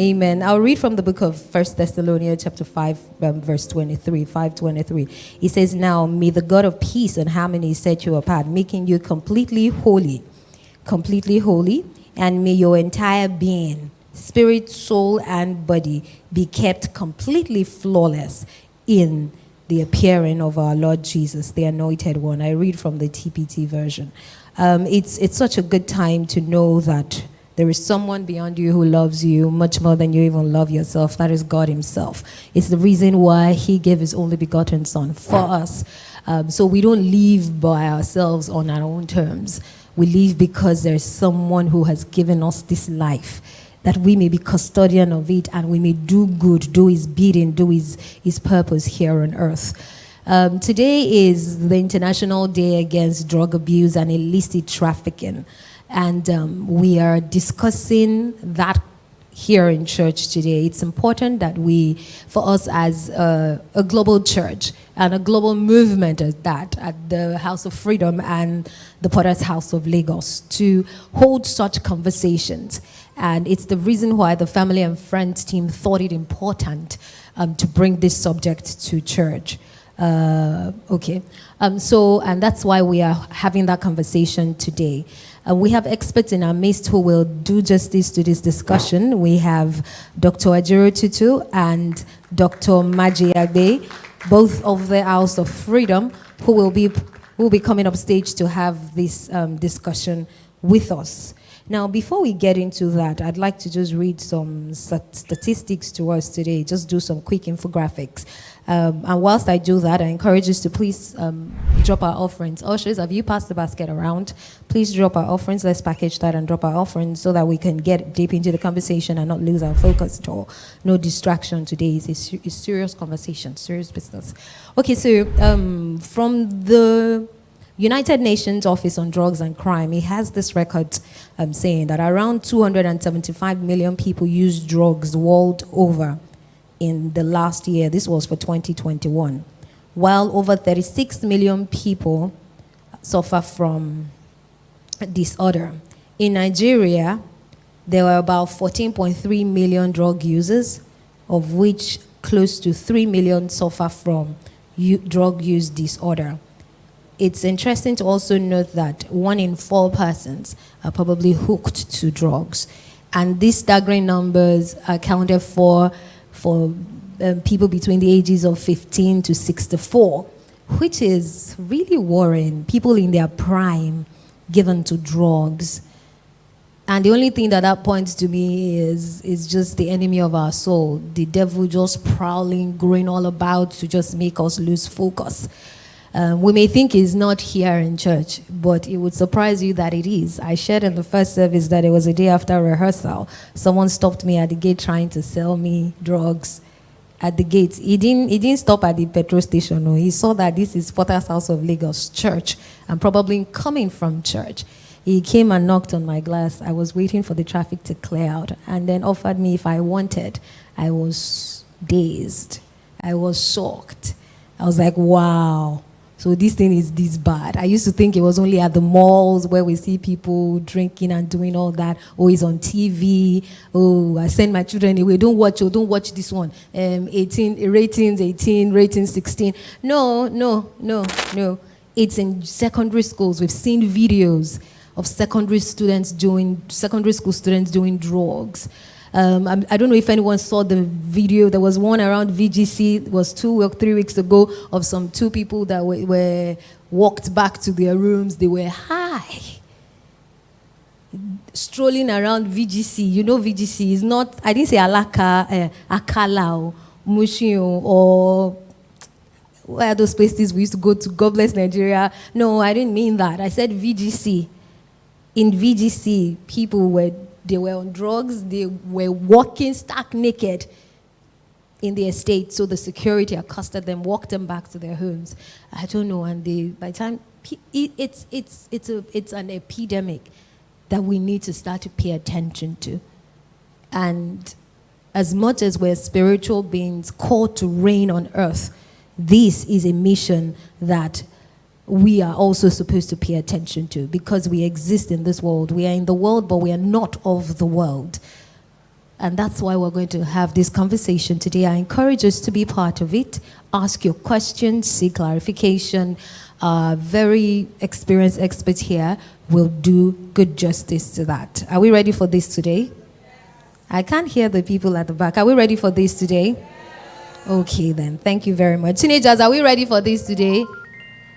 Amen. I'll read from the book of First Thessalonians chapter 5, verse 23, 5:23. It says, "Now may the God of peace and harmony set you apart, making you completely holy, and may your entire being, spirit, soul, and body be kept completely flawless in the appearing of our Lord Jesus, the Anointed One." I read from the TPT version. It's such a good time to know that there is someone beyond you who loves you much more than you even love yourself. That is God himself. It's the reason why he gave his only begotten son for us. So we don't live by ourselves on our own terms. We live because there's someone who has given us this life, that we may be custodian of it and we may do good, do his bidding, do his purpose here on earth. Today is the International Day Against Drug Abuse and Illicit Trafficking. And we are discussing that here in church today. It's important that for us as a global church and a global movement at that, at the House of Freedom and the Potter's House of Lagos, to hold such conversations. And it's the reason why the family and friends team thought it important to bring this subject to church. And that's why we are having that conversation today. We have experts in our midst who will do justice to this discussion. We have Dr. Ajirotutu and Dr. Majiyagbe, both of the House of Freedom, who will be coming up stage to have this discussion with us. Now, before we get into that, I'd like to just read some statistics to us today, just do some quick infographics. And whilst I do that, I encourage us to please drop our offerings. Ushers, have you passed the basket around? Please drop our offerings. Let's package that and drop our offerings so that we can get deep into the conversation and not lose our focus at all. No distraction today. It's a serious conversation, serious business. Okay, so from the United Nations Office on Drugs and Crime, it has this record saying that around 275 million people use drugs world over in the last year. This was for 2021. While over 36 million people suffer from disorder. In Nigeria, there were about 14.3 million drug users, of which close to 3 million suffer from drug use disorder. It's interesting to also note that 1 in 4 persons are probably hooked to drugs. And these staggering numbers accounted for people between the ages of 15 to 64, which is really worrying. People in their prime given to drugs. And the only thing that points to me is just the enemy of our soul, the devil just prowling, growing all about to just make us lose focus. We may think it's not here in church, but it would surprise you that it is. I shared in the first service that it was a day after rehearsal. Someone stopped me at the gate trying to sell me drugs at the gate. He didn't stop at the petrol station. No. He saw that this is Potter's House of Lagos church. I'm probably coming from church. He came and knocked on my glass. I was waiting for the traffic to clear out and then offered me if I wanted. I was dazed. I was shocked. I was like, wow. So this thing is this bad. I used to think it was only at the malls where we see people drinking and doing all that. Oh, it's on TV. Oh, I send my children away. Don't watch this one. 18, ratings 18, ratings 16. No. It's in secondary schools. We've seen videos of secondary school students doing drugs. I don't know if anyone saw the video. There was one around VGC. It was 2 or 3 weeks ago of some 2 people that were walked back to their rooms. They were high, strolling around VGC. You know VGC is not, I didn't say Alaka, Akala, or Mushio, or where are those places we used to go to? God bless Nigeria. No, I didn't mean that. I said VGC. In VGC, they were on drugs, they were walking stark naked in the estate, so the security accosted them, walked them back to their homes. I don't know, and by the time, it's an epidemic that we need to start to pay attention to. And as much as we're spiritual beings called to reign on earth, this is a mission that we are also supposed to pay attention to, because we exist in this world. We are in the world, but we are not of the world. And that's why we're going to have this conversation today. I encourage us to be part of it. Ask your questions, seek clarification. Very experienced experts here will do good justice to that. Are we ready for this today? I can't hear the people at the back. Are we ready for this today? Okay then, thank you very much. Teenagers, are we ready for this today?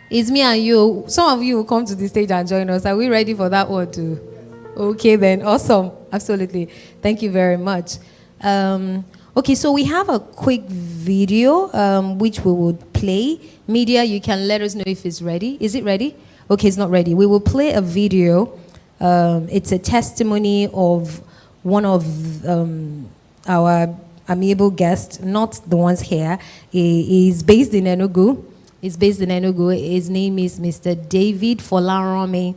It's me and you. Some of you will come to the stage and join us. Are we ready for that one too? Okay then, awesome. Absolutely. Thank you very much. Okay, so we have a quick video which we would play. Media, you can let us know if it's ready. Is it ready? Okay, it's not ready. We will play a video. It's a testimony of one of our amiable guests, not the ones here. He is based in Enugu. His name is Mr. David Folarami,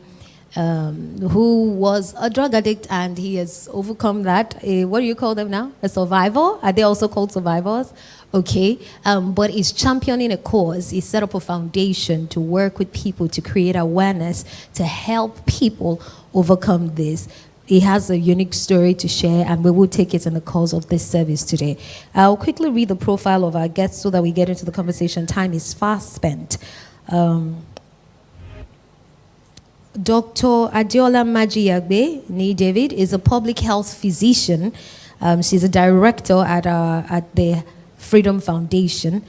who was a drug addict, and he has overcome that. What do you call them now? A survivor? Are they also called survivors? Okay. But he's championing a cause. He set up a foundation to work with people to create awareness, to help people overcome this. He has a unique story to share, and we will take it in the course of this service today. I'll quickly read the profile of our guests so that we get into the conversation. Time is fast spent. Dr. Adeola Majiyagbe, nee David, is a public health physician. She's a director at the Freedom Foundation.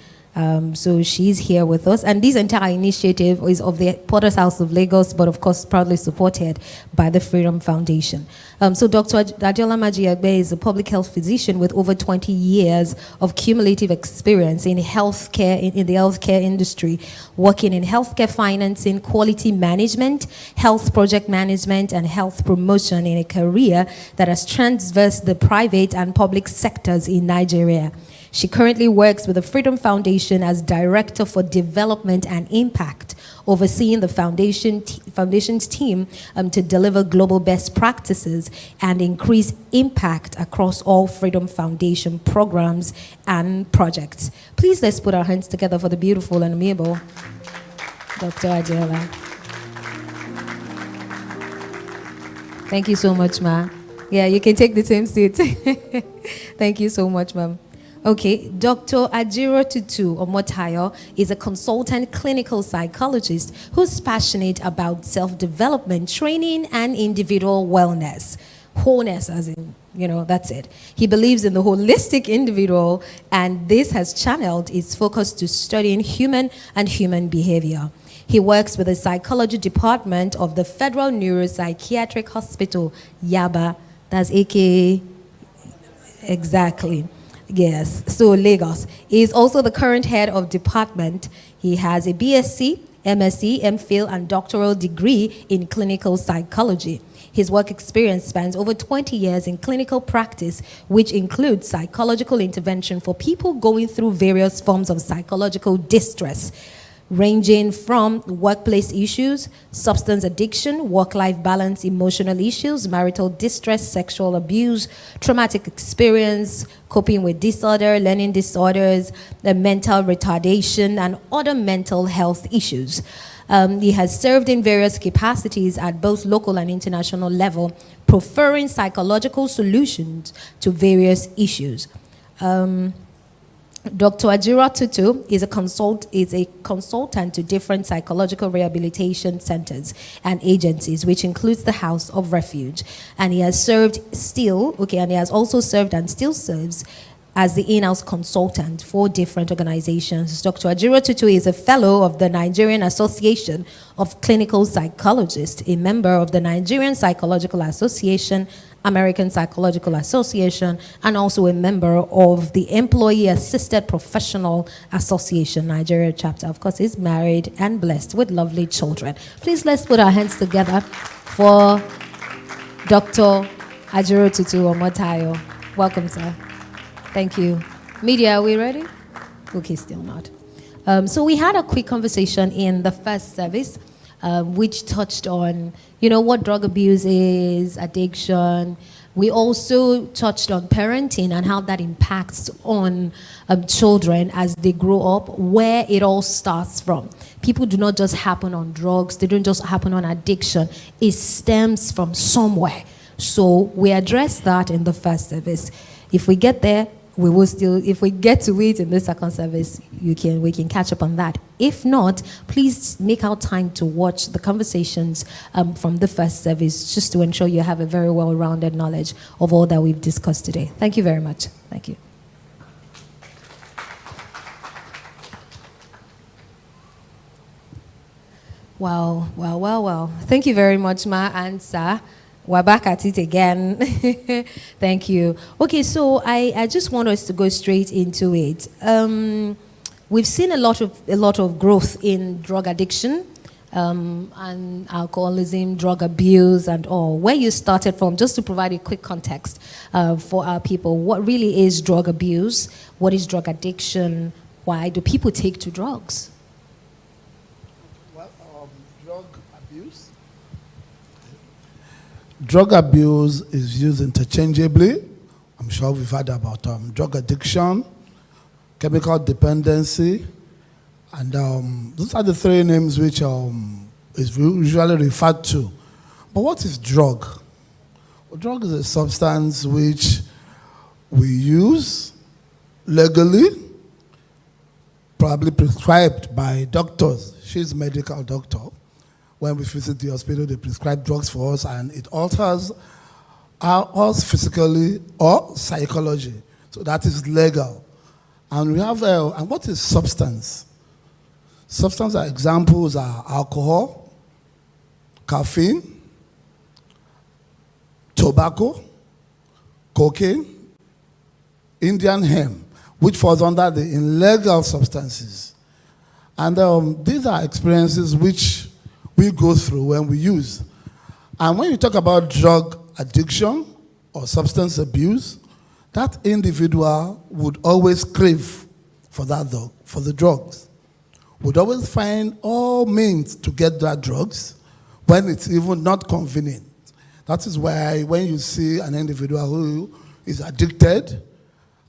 So she's here with us. And this entire initiative is of the Potter's House of Lagos, but of course proudly supported by the Freedom Foundation. So Dr. Adeola Majiyagbe is a public health physician with over 20 years of cumulative experience in healthcare, in the healthcare industry, working in healthcare financing, quality management, health project management, and health promotion in a career that has traversed the private and public sectors in Nigeria. She currently works with the Freedom Foundation as Director for Development and Impact, overseeing the foundation's team to deliver global best practices and increase impact across all Freedom Foundation programs and projects. Please let's put our hands together for the beautiful and amiable Dr. Ajirotutu. Thank you so much, ma. Yeah, you can take the same seat. Thank you so much, ma'am. Okay, Dr. Ajirotutu Omotayo is a consultant clinical psychologist who's passionate about self-development, training, and individual wellness. Wholeness, as in, that's it. He believes in the holistic individual, and this has channeled his focus to studying human and human behavior. He works with the psychology department of the Federal Neuropsychiatric Hospital, Yaba, that's AKA, exactly. Yes, so Lagos. He is also the current head of department. He has a BSc, MSc, MPhil, and doctoral degree in clinical psychology. His work experience spans over 20 years in clinical practice, which includes psychological intervention for people going through various forms of psychological distress, ranging from workplace issues, substance addiction, work-life balance, emotional issues, marital distress, sexual abuse, traumatic experience, coping with disorder, learning disorders, mental retardation, and other mental health issues. He has served in various capacities at both local and international level, preferring psychological solutions to various issues. Dr. Ajirotutu is a consultant to different psychological rehabilitation centers and agencies, which includes the House of Refuge. And he has also served and still serves as the in-house consultant for different organizations. Dr. Ajirotutu is a fellow of the Nigerian Association of Clinical Psychologists, a member of the Nigerian Psychological Association, American Psychological Association, and also a member of the Employee Assisted Professional Association, Nigeria chapter. Of course, he's married and blessed with lovely children. Please let's put our hands together for Dr. Ajirotutu Omotayo. Welcome, sir. Thank you. Media, are we ready? Okay, still not. So we had a quick conversation in the first service, which touched on, what drug abuse is, addiction. We also touched on parenting and how that impacts on children as they grow up, where it all starts from. People do not just happen on drugs. They don't just happen on addiction. It stems from somewhere. So we addressed that in the first service. If we get there, we will still, if we get to it in this second service, we can catch up on that. If not, please make out time to watch the conversations from the first service, just to ensure you have a very well-rounded knowledge of all that we've discussed today. Thank you very much. Thank you. Wow. Thank you very much, Ma and Sir. We're back at it again. Thank you. Okay, so I just want us to go straight into it. We've seen a lot of growth in drug addiction, and alcoholism, drug abuse, and all. Where you started from, just to provide a quick context for our people, what really is drug abuse? What is drug addiction? Why do people take to drugs? Drug abuse is used interchangeably. I'm sure we've heard about drug addiction, chemical dependency, and those are the three names which is usually referred to. But what is drug? Well, drug is a substance which we use legally, probably prescribed by doctors. She's a medical doctor. When we visit the hospital, they prescribe drugs for us, and it alters us physically or psychologically. So that is legal. And we have, and what is substance? Substance examples are alcohol, caffeine, tobacco, cocaine, Indian hemp, which falls under the illegal substances. And these are experiences which we go through when we use. And when you talk about drug addiction or substance abuse, that individual would always crave for the drugs. Would always find all means to get that drugs when it's even not convenient. That is why when you see an individual who is addicted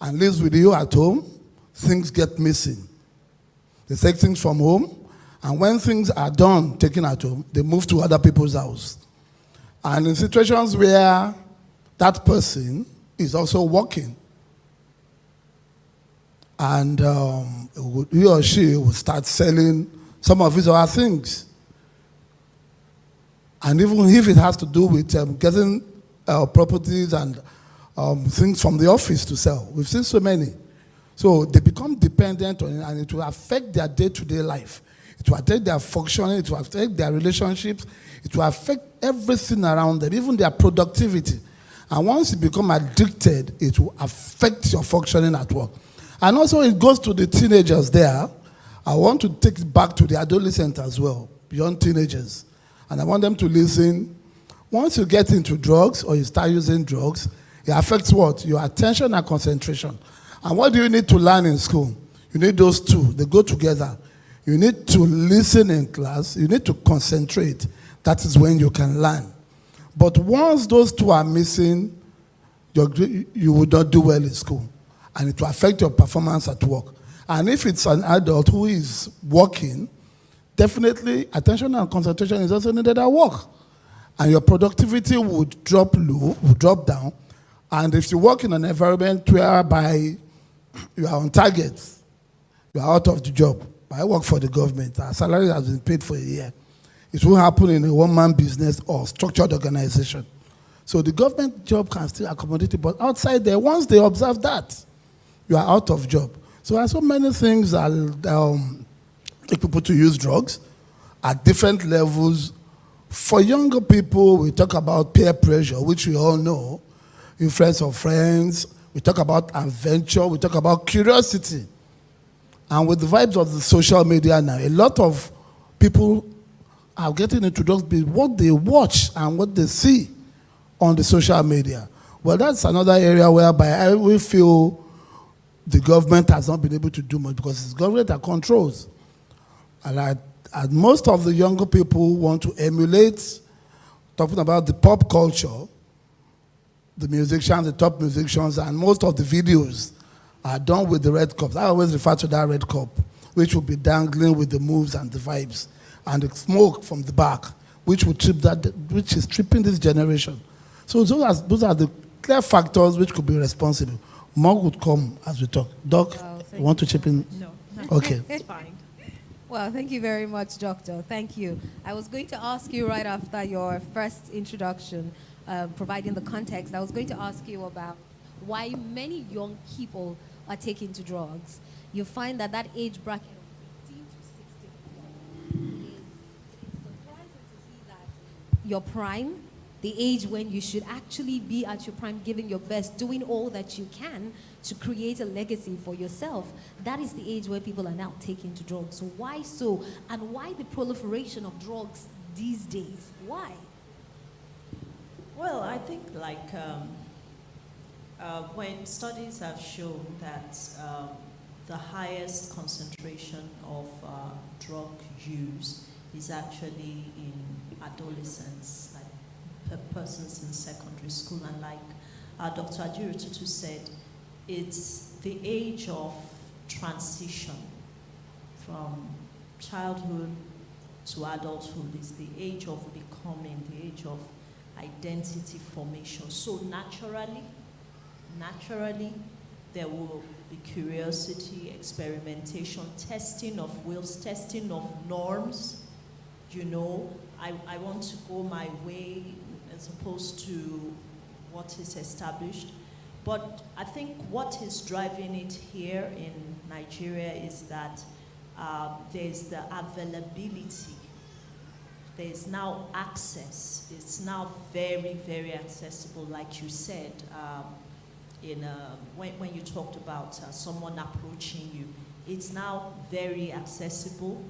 and lives with you at home, things get missing. They take things from home, and when things are done, taken at home, they move to other people's house. And in situations where that person is also working, and he or she will start selling some of his or her things. And even if it has to do with getting properties and things from the office to sell. We've seen so many. So they become dependent on it, and it will affect their day-to-day life. It will affect their functioning, it will affect their relationships, it will affect everything around them, even their productivity. And once you become addicted, it will affect your functioning at work. And also it goes to the teenagers there. I want to take it back to the adolescent as well, beyond teenagers. And I want them to listen. Once you get into drugs or you start using drugs, it affects what? Your attention and concentration. And what do you need to learn in school? You need those two. They go together. You need to listen in class. You need to concentrate. That is when you can learn. But once those two are missing, you will not do well in school. And it will affect your performance at work. And if it's an adult who is working, definitely attention and concentration is also needed at work. And your productivity would drop low, would drop down. And if you work in an environment whereby you are on target, you are out of the job. I work for the government. Our salary has been paid for a year. It won't happen in a one-man business or structured organization. So the government job can still accommodate it, but outside there, once they observe that, you are out of job. So there are so many things that make people to use drugs at different levels. For younger people, we talk about peer pressure, which we all know, influence of friends. We talk about adventure. We talk about curiosity. And with the vibes of the social media now, a lot of people are getting into drugs because what they watch and what they see on the social media. Well, that's another area whereby we feel the government has not been able to do much because it's government that controls. And most of the younger people want to emulate, talking about the pop culture, the musicians, the top musicians, and most of the videos are done with the red cups. I always refer to that red cup, which will be dangling with the moves and the vibes, and the smoke from the back, which is tripping this generation. So those are the clear factors which could be responsible. More would come as we talk. Doc, you want to chip in? No. Okay. It's fine. Well, thank you very much, Doctor. Thank you. I was going to ask you right after your first introduction, providing the context, I was going to ask you about why many young people are taking to drugs. You find that that age bracket of 15 to 64 is surprising to see that your prime, the age when you should actually be at your prime, giving your best, doing all that you can to create a legacy for yourself. That is the age where people are now taking to drugs. So why so? And why the proliferation of drugs these days? Why? Well, I think when studies have shown that the highest concentration of drug use is actually in adolescents, like persons in secondary school, and like Dr. Ajirotutu said, it's the age of transition from childhood to adulthood. Is the age of becoming, the age of identity formation. So naturally, there will be curiosity, experimentation, testing of wills, testing of norms. You know, I want to go my way as opposed to what is established. But I think what is driving it here in Nigeria is that there's the availability. There's now access. It's now very, very accessible, like you said, when you talked about someone approaching you. It's now very accessible.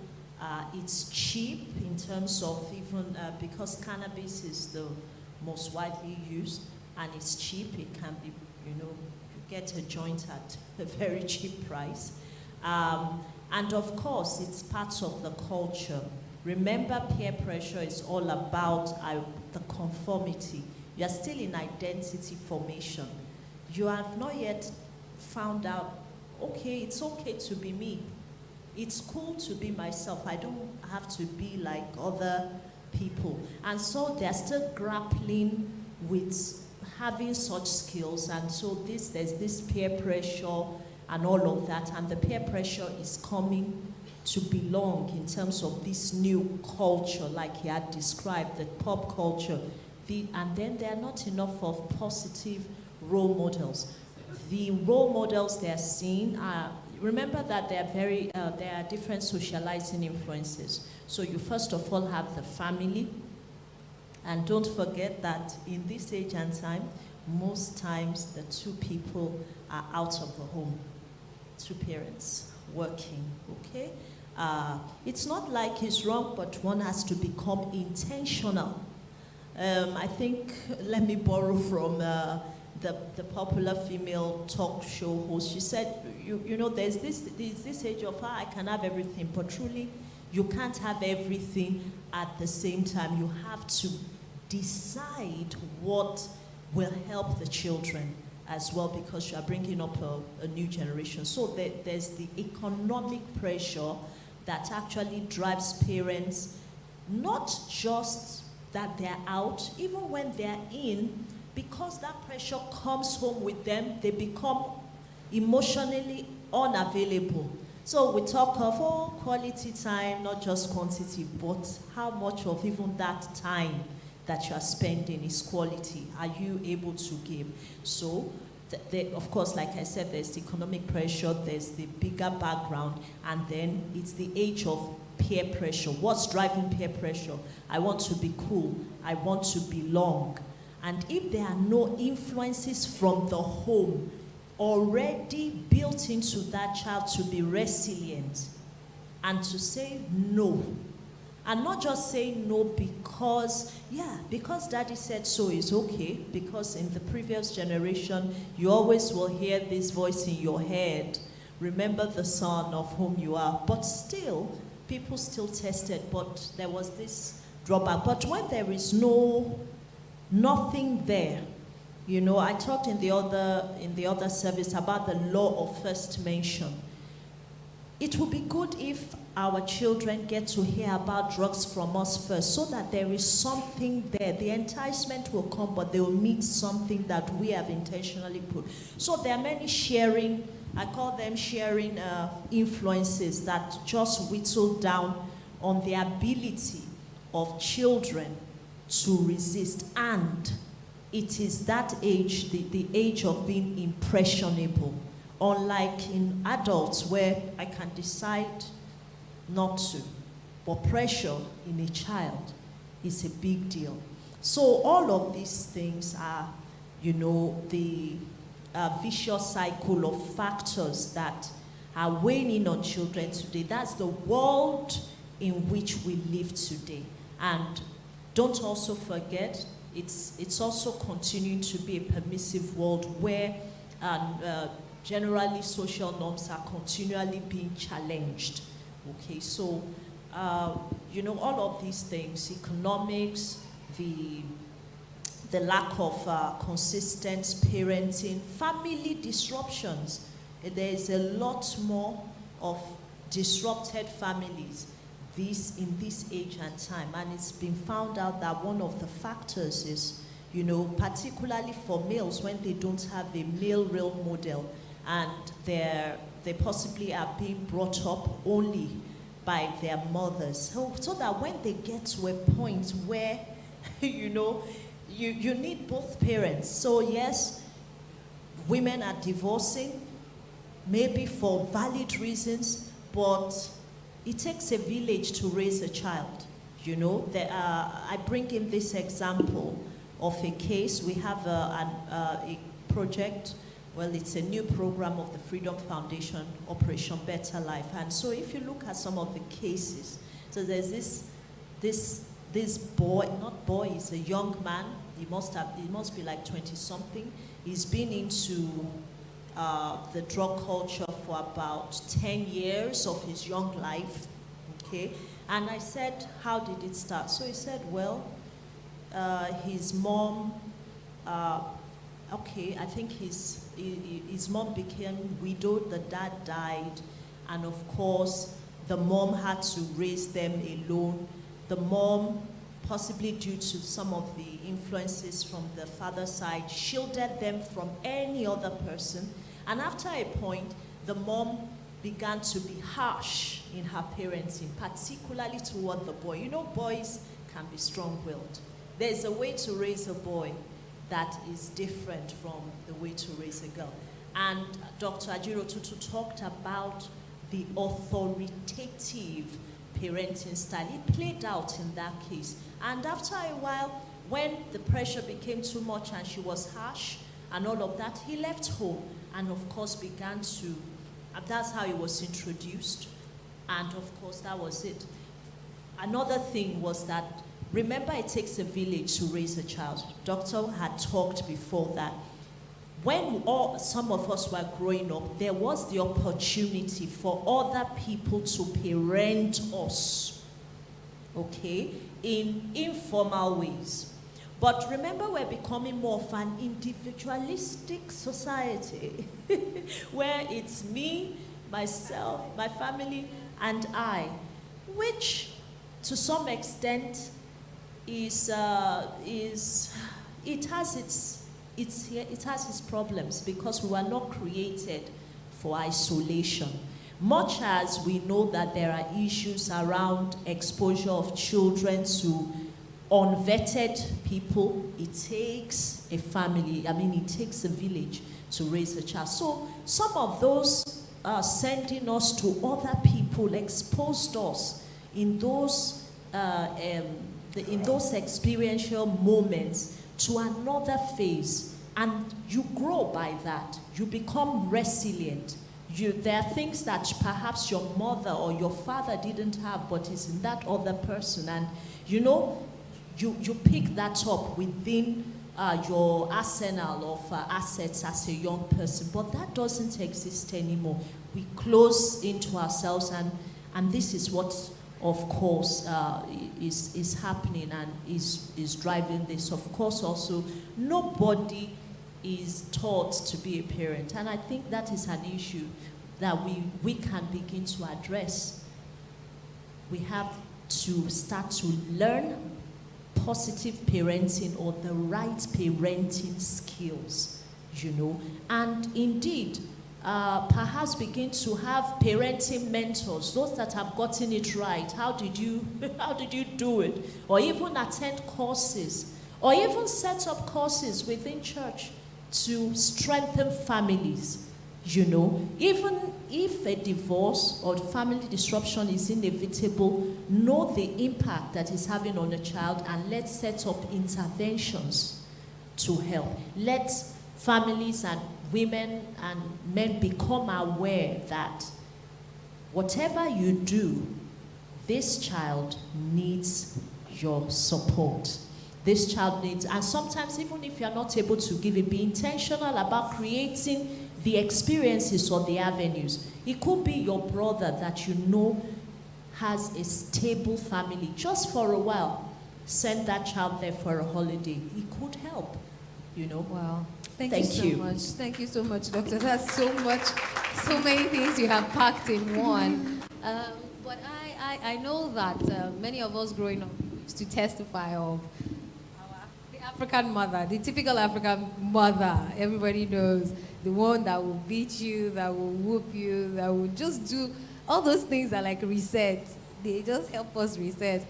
It's cheap in terms of even, because cannabis is the most widely used, and it's cheap. It can be, you get a joint at a very cheap price. And of course, it's part of the culture. Remember, peer pressure is all about the conformity. You are still in identity formation. You have not yet found out, okay, it's okay to be me. It's cool to be myself. I don't have to be like other people. And so they're still grappling with having such skills. And so there's this peer pressure and all of that. And the peer pressure is coming to belong in terms of this new culture, like he had described, the pop culture. And then there are not enough of positive role models. The role models they're seeing are, remember that there are different socializing influences. So you first of all have the family, and don't forget that in this age and time, most times the two people are out of the home, two parents working, okay? It's not like it's wrong, but one has to become intentional. I think, let me borrow from the popular female talk show host. She said, you know, there's this age of, I can have everything, but truly, you can't have everything at the same time. You have to decide what will help the children as well, because you are bringing up a new generation. So there's the economic pressure that actually drives parents, not just that they're out, even when they're in, because that pressure comes home with them, they become emotionally unavailable. So we talk of quality time, not just quantity, but how much of even that time that you are spending is quality. Are you able to give? So, of course, like I said, there's the economic pressure, there's the bigger background, and then it's the age of peer pressure. What's driving peer pressure? I want to be cool. I want to belong. And if there are no influences from the home already built into that child to be resilient and to say no, and not just say no because daddy said so is okay, because in the previous generation, you always will hear this voice in your head, remember the son of whom you are, but still, people still tested, but there was this drawback. But when there is nothing there, you know, I talked in the other service about the law of first mention. it would be good if our children get to hear about drugs from us first, so that there is something there. The enticement will come, but they will meet something that we have intentionally put. So there are many sharing, I call them sharing influences that just whittle down on the ability of children to resist. And it is that age, the age of being impressionable. Unlike in adults where I can decide not to. But pressure in a child is a big deal. So all of these things are, you know, the vicious cycle of factors that are weighing in on children today. That's the world in which we live today. And don't also forget, it's also continuing to be a permissive world where generally social norms are continually being challenged. Okay, so you know, all of these things, economics, the lack of consistent parenting, family disruptions. There is a lot more of disrupted families in this age and time, and it's been found out that one of the factors is, you know, particularly for males, when they don't have a male role model and they possibly are being brought up only by their mothers, so that when they get to a point where you know, you need both parents. So yes, women are divorcing, maybe for valid reasons, but it takes a village to raise a child. You know, I bring in this example of a case. We have a project. Well, it's a new program of the Freedom Foundation, Operation Better Life. And so if you look at some of the cases, so there's this boy, not boy, he's a young man. He must be like 20-something. He's been into the drug culture for about 10 years of his young life, okay? And I said, how did it start? So he said, well, his mom, okay, I think his mom became widowed, the dad died, and of course, the mom had to raise them alone. The mom, possibly due to some of the influences from the father's side, shielded them from any other person. And after a point, the mom began to be harsh in her parenting, particularly toward the boy. You know, boys can be strong-willed. There's a way to raise a boy that is different from the way to raise a girl. And Dr. Ajirotutu talked about the authoritative parenting style. It played out in that case. And after a while, when the pressure became too much and she was harsh and all of that, he left home and of course began to, that's how he was introduced. And of course, that was it. Another thing was that, remember, it takes a village to raise a child. Doctor had talked before that. When some of us were growing up, there was the opportunity for other people to parent us, okay, in informal ways. But remember, we're becoming more of an individualistic society where it's me, myself, my family, and I, which to some extent it has its problems, because we were not created for isolation. Much as we know that there are issues around exposure of children to unvetted people, it takes a family, it takes a village to raise a child. So some of those sending us to other people exposed us in those experiential moments to another phase, and you grow by that. You become resilient. There are things that perhaps your mother or your father didn't have, but is in that other person, and you know, you pick that up within your arsenal of assets as a young person. But that doesn't exist anymore. We close into ourselves, and this is what, of course, is happening and is driving this. Of course, also, nobody is taught to be a parent, and I think that is an issue. that we can begin to address. We have to start to learn positive parenting or the right parenting skills, and indeed, perhaps begin to have parenting mentors, those that have gotten it right. How did you do it? Or even attend courses, or even set up courses within church to strengthen families. Even if a divorce or family disruption is inevitable, know the impact that it's having on a child, and let's set up interventions to help. Let families and women and men become aware that whatever you do, this child needs your support. This child needs, and sometimes even if you're not able to give it, be intentional about creating the experiences or the avenues. It could be your brother that has a stable family. Just for a while, send that child there for a holiday. It could help, Wow. Thank Thank you so you. much. Thank you so much, Doctor. That's so many things you have packed in one. But I know that many of us growing up used to testify of the African mother, the typical African mother. Everybody knows the one that will beat you, that will whoop you, that will just do all those things that like reset. They just help us reset.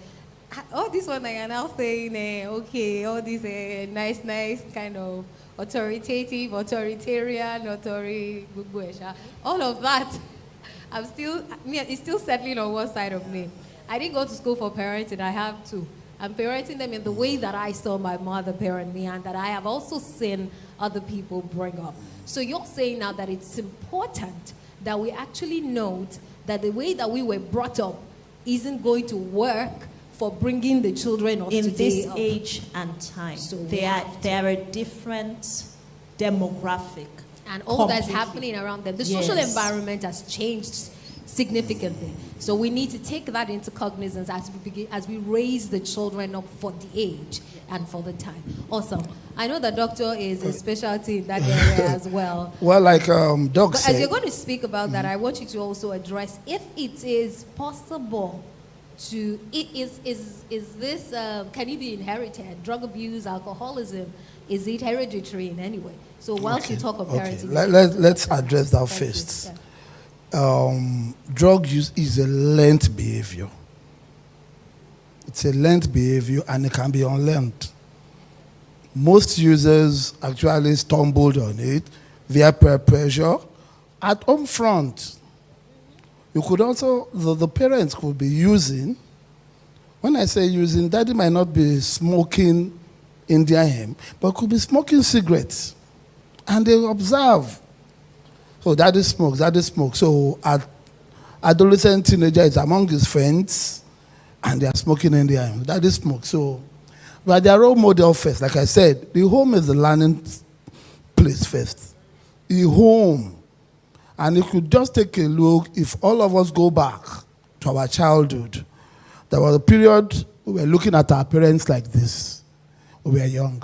All this one I am now saying, okay, all this nice kind of authoritarian, all of that, it's still settling on one side of me. I didn't go to school for parenting, I have to. I'm parenting them in the way that I saw my mother parent me and that I have also seen other people bring up. So you're saying now that it's important that we actually note that the way that we were brought up isn't going to work for bringing the children of in today this up. age and time. So they are a different demographic. And all that's completely. happening around them. The social Yes. environment has changed significantly. So we need to take that into cognizance as we raise the children up for the age and for the time. Awesome. I know the doctor is a specialty in that area as well. Well, like Doc But said, as you're going to speak about that, I want you to also address if it is possible to, is this, can it be inherited? Drug abuse, alcoholism, is it hereditary in any way? So whilst you talk of parenting. Let's address that first. Drug use is a learned behavior. It's a learned behavior and it can be unlearned. Most users actually stumbled on it via peer pressure at home front. You could also, the parents could be using, when I say using, daddy might not be smoking Indian hemp, but could be smoking cigarettes. And they observe. So daddy smokes. So adolescent teenager is among his friends and they are smoking Indian hemp. Daddy smokes. So, but they are role model first. Like I said, the home is the learning place first. The home. And you could just take a look, if all of us go back to our childhood, there was a period we were looking at our parents like this. We were young.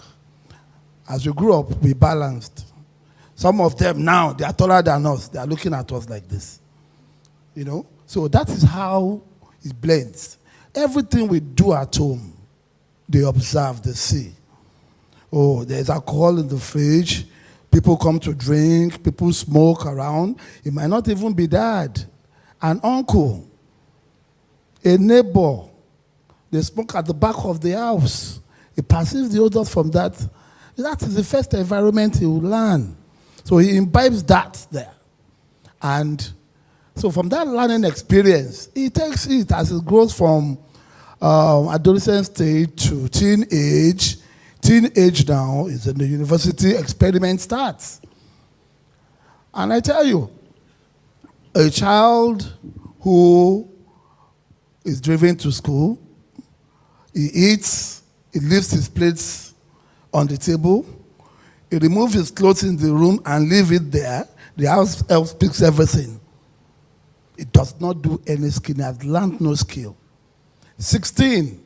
As we grew up, we balanced. Some of them now, they are taller than us. They are looking at us like this. So that is how it blends. Everything we do at home, they observe, they see. Oh, there's alcohol in the fridge. People come to drink. People smoke around. It might not even be dad. An uncle, a neighbor, they smoke at the back of the house. He perceives the odors from that. That is the first environment he will learn. So he imbibes that there. And so from that learning experience, he takes it as it grows from adolescent stage to teenage. Teenage now is in the university, experiment starts. And I tell you, a child who is driven to school, he eats, he leaves his plates on the table, he removes his clothes in the room and leave it there. The house elf speaks everything. It does not do any skill. He has learned no skill. 16,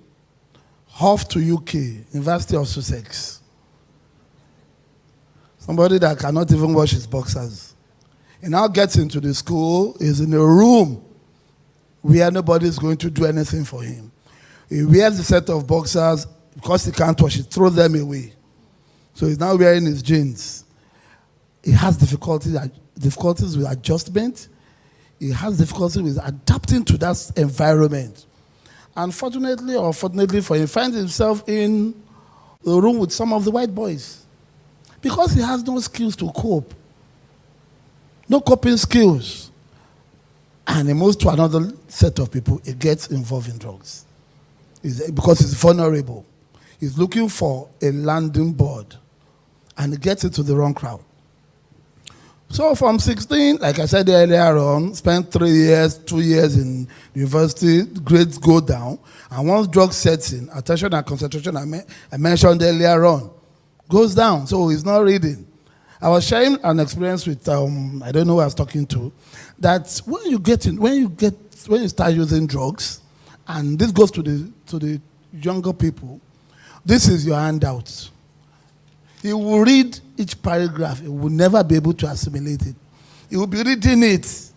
off to UK, University of Sussex. Somebody that cannot even wash his boxers. He now gets into the school, is in a room where nobody is going to do anything for him. He wears a set of boxers because he can't wash it, throws them away. So he's now wearing his jeans. He has difficulties with adjustment. He has difficulty with adapting to that environment. Unfortunately or fortunately for him, he finds himself in the room with some of the white boys because he has no skills to cope. No coping skills. And he moves to another set of people. He gets involved in drugs. Because he's vulnerable. He's looking for a landing board. And he gets into the wrong crowd. So from 16, like I said earlier on, spent 3 years, 2 years in university, grades go down. And once drugs sets in, attention and concentration I mentioned earlier on, goes down. So he's not reading. I was sharing an experience with, I don't know who I was talking to, that when you start using drugs, and this goes to the younger people, this is your handout. He will read each paragraph. He will never be able to assimilate it. He will be reading it.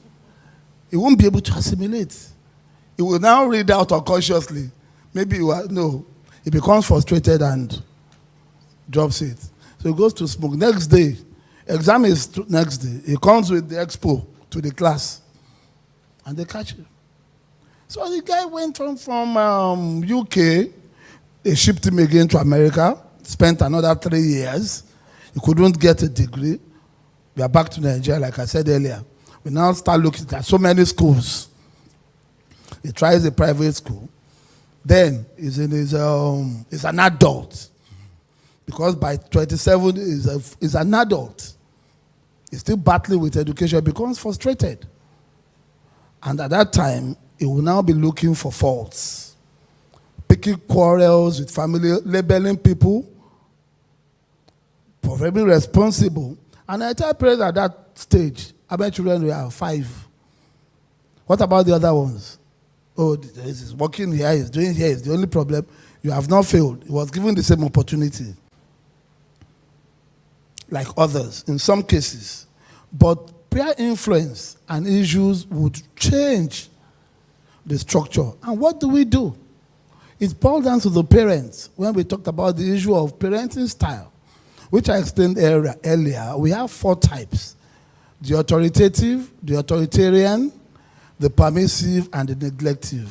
He won't be able to assimilate. He will now read out unconsciously. Maybe he becomes frustrated and drops it. So he goes to smoke. Next day, exam is next day. He comes with the expo to the class. And they catch him. So the guy went from UK. They shipped him again to America. Spent another 3 years. He couldn't get a degree. We are back to Nigeria, like I said earlier. We now start looking at so many schools. He tries a private school. Then he's an adult. Because by 27, he's an adult. He's still battling with education, becomes frustrated. And at that time, he will now be looking for faults. Picking quarrels with family, labeling people, probably responsible. And I tell parents at that stage, I bet children will have 5. What about the other ones? Oh, he's working here, he's doing here, it's the only problem. You have not failed. He was given the same opportunity. Like others, in some cases. But peer influence and issues would change the structure. And what do? It boils down to the parents. When we talked about the issue of parenting style, which I explained earlier, we have 4 types. The authoritative, the authoritarian, the permissive, and the neglective.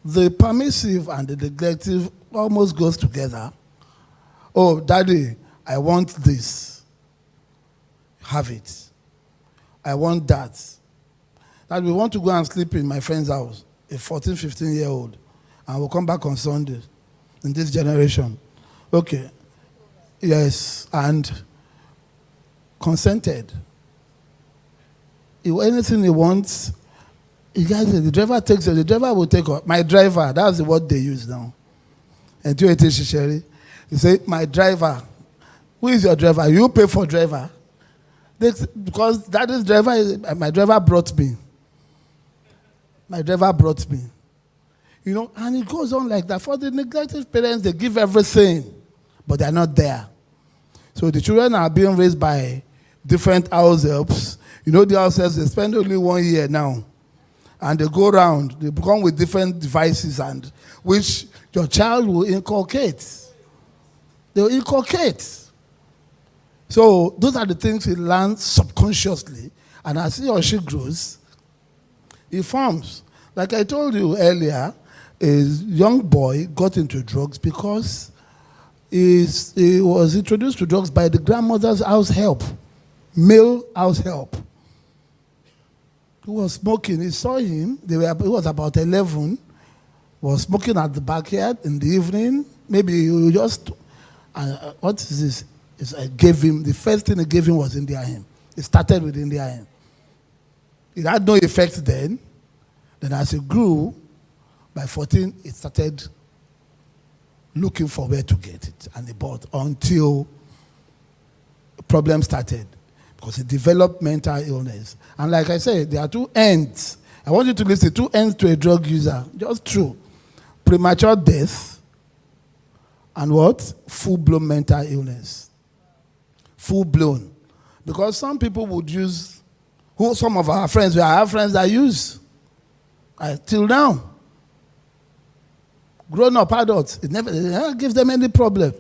The permissive and the neglective almost goes together. Oh, daddy, I want this. Have it. I want that. That we want to go and sleep in my friend's house, a 14, 15-year-old, and we'll come back on Sunday in this generation. Okay. Yes, and consented. Anything he wants, the driver takes it. The driver will take it. My driver, that's the word they use now. And you say, my driver. Who is your driver? You pay for driver. Because that is driver, my driver brought me. My driver brought me. And it goes on like that. For the neglected parents, they give everything, but they're not there. So the children are being raised by different house helps. The house helps, they spend only 1 year now. And they go around, they come with different devices, and which your child will inculcate. They will inculcate. So those are the things he learns subconsciously. And as he or she grows, he forms. Like I told you earlier, a young boy got into drugs because he was introduced to drugs by the grandmother's house help, male house help. He was smoking. He saw him. He was about 11. Was smoking at the backyard in the evening. Maybe he just, what is this? The first thing he gave him was India hymn. It started with India hymn. It had no effect then. Then as he grew, by 14, it started looking for where to get it. And he bought until problems started. Because he developed mental illness. And like I said, there are 2 ends. I want you to listen, 2 ends to a drug user. Just true. Premature death and what? Full-blown mental illness. Full-blown. Because some people would use Who some of our friends, we have friends that use till now. Grown-up adults, it never gives them any problem.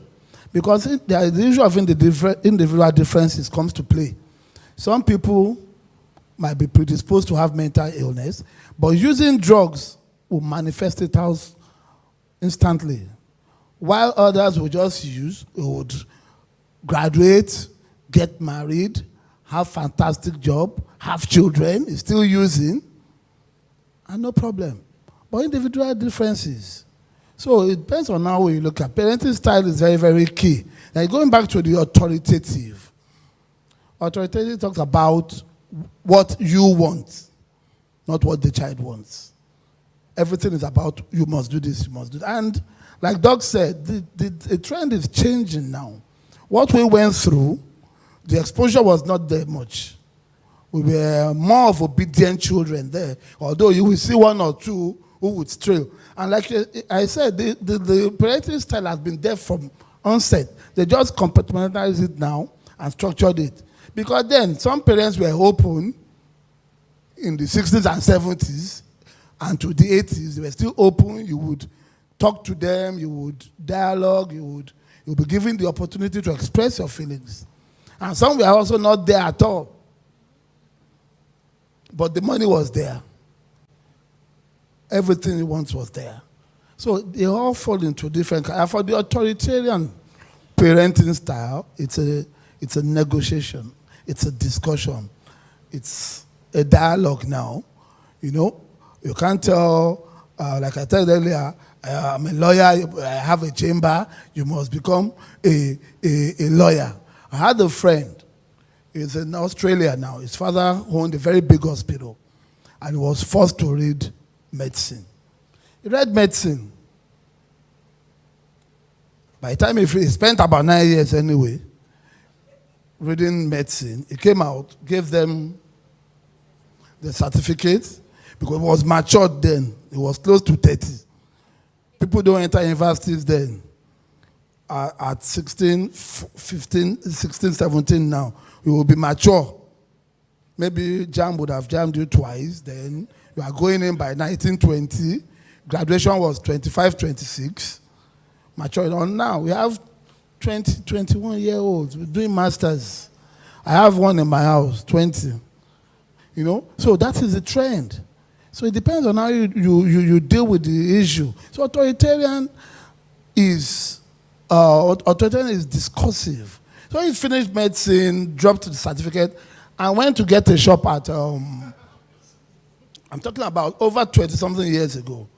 Because the issue of individual differences comes to play. Some people might be predisposed to have mental illness, but using drugs will manifest it out instantly. While others will just use, would graduate, get married, have fantastic job, have children, is still using, and no problem. But individual differences. So it depends on how you look at parenting style is very, very key. Now going back to the authoritative. Authoritative talks about what you want, not what the child wants. Everything is about you must do this, you must do that. And like Doug said, the trend is changing now. What we went through, the exposure was not there much. We were more of obedient children there, although you will see one or two who would stray. And like I said, the parenting style has been there from onset. They just compartmentalized it now and structured it. Because then some parents were open in the 60s and 70s, and to the 80s, they were still open. You would talk to them, you would dialogue, you would be given the opportunity to express your feelings. And some were also not there at all. But the money was there. Everything he wants was there. So they all fall into different. And for the authoritarian parenting style, it's a negotiation. It's a discussion. It's a dialogue now. You know, you can't tell, like I told earlier, I'm a lawyer, I have a chamber, you must become a lawyer. I had a friend, he's in Australia now. His father owned a very big hospital, and he was forced to read medicine. He read medicine. By the time he spent about 9 years anyway, reading medicine, he came out, gave them the certificate, because he was matured then. He was close to 30. People don't enter universities then. At 16, 15, 16, 17 now, you will be mature. Maybe JAM would have jammed you twice. Then you are going in by 1920. Graduation was 25, 26. Mature on now. We have 20, 21-year-olds doing masters. I have one in my house, 20. You know? So that is the trend. So it depends on how you deal with the issue. So authoritarian is discursive. So he finished medicine, dropped the certificate, and went to get a shop at, I'm talking about over 20-something years ago,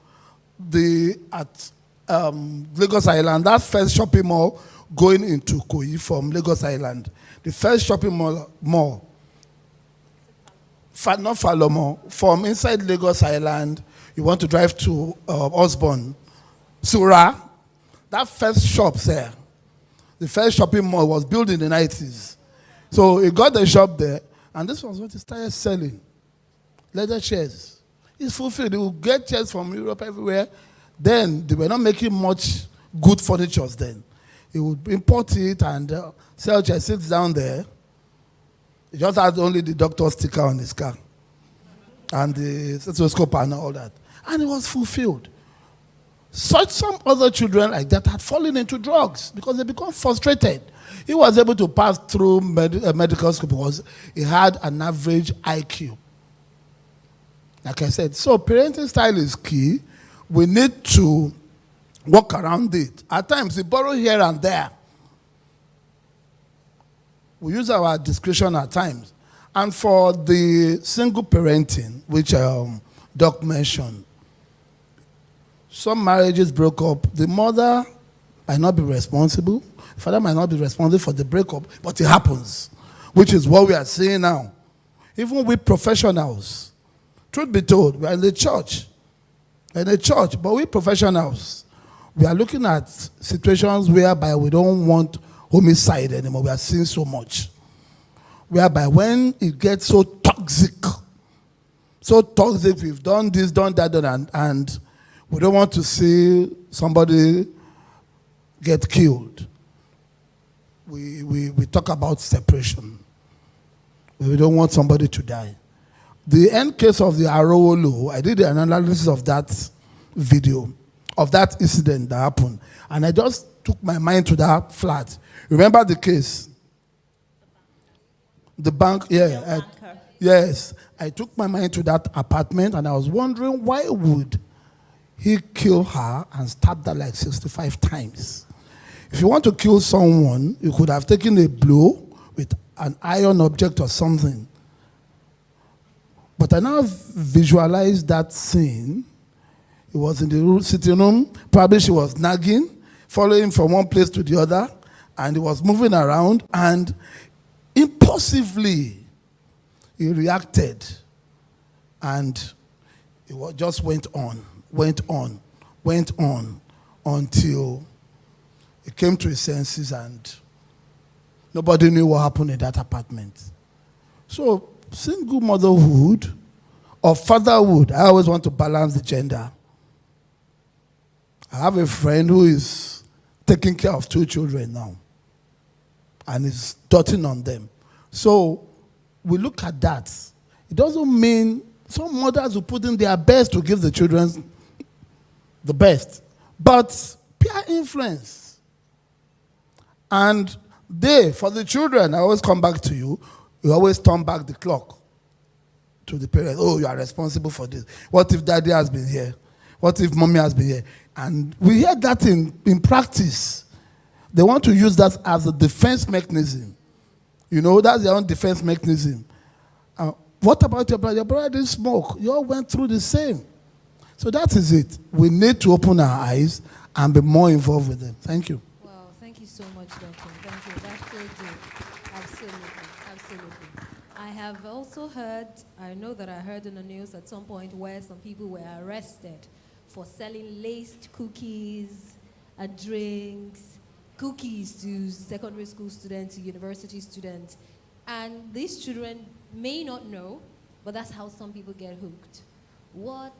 at Lagos Island, that first shopping mall going into Koyi from Lagos Island, the first shopping mall, not Falomo, from inside Lagos Island, you want to drive to Osborne, Surah, that first shop there, the first shopping mall was built in the 90s. So he got the shop there, and this was what he started selling. Leather chairs. He's fulfilled. He would get chairs from Europe everywhere. Then they were not making much good furniture then. He would import it and sell chairs, sits down there. He just had only the doctor's sticker on his car and the stethoscope and all that. And it was fulfilled. Some other children like that had fallen into drugs because they become frustrated. He was able to pass through medical school because he had an average IQ. Like I said, so parenting style is key. We need to work around it. At times, we borrow here and there. We use our discretion at times. And for the single parenting, which Doc mentioned, some marriages broke up. The mother might not be responsible. The father might not be responsible for the breakup, but it happens, which is what we are seeing now. Even with professionals, truth be told, we are in the church. But we professionals, we are looking at situations whereby we don't want homicide anymore. We are seeing so much. Whereby when it gets so toxic, we've done this, done that, and we don't want to see somebody get killed. We talk about separation. We don't want somebody to die. The end case of the Adeola, I did an analysis of that video, of that incident that happened. And I just took my mind to that flat. Remember the case? The bank, yeah. Yes. I took my mind to that apartment and I was wondering why would he kill her and stab her like 65 times? If you want to kill someone, you could have taken a blow with an iron object or something. But I now visualize that scene. He was in the sitting room. Probably she was nagging, following from one place to the other, and he was moving around, and impulsively he reacted, and it just went on until he came to his senses, and nobody knew what happened in that apartment. So, single motherhood or fatherhood, I always want to balance the gender. I have a friend who is taking care of 2 children now and is doting on them. So we look at that. It doesn't mean some mothers will put in their best to give the children the best, but peer influence. And for the children, I always come back to you, you always turn back the clock to the parents. Oh, you are responsible for this. What if daddy has been here? What if mommy has been here? And we hear that in practice. They want to use that as a defense mechanism. You know, that's their own defense mechanism. What about your brother? Your brother didn't smoke. You all went through the same. So that is it. We need to open our eyes and be more involved with them. Thank you. Well, thank you so much, Doctor. Thank you. That's so good. Absolutely. I have also heard, I know that I heard in the news at some point where some people were arrested for selling laced cookies and drinks, cookies to secondary school students, to university students. And these children may not know, but that's how some people get hooked. What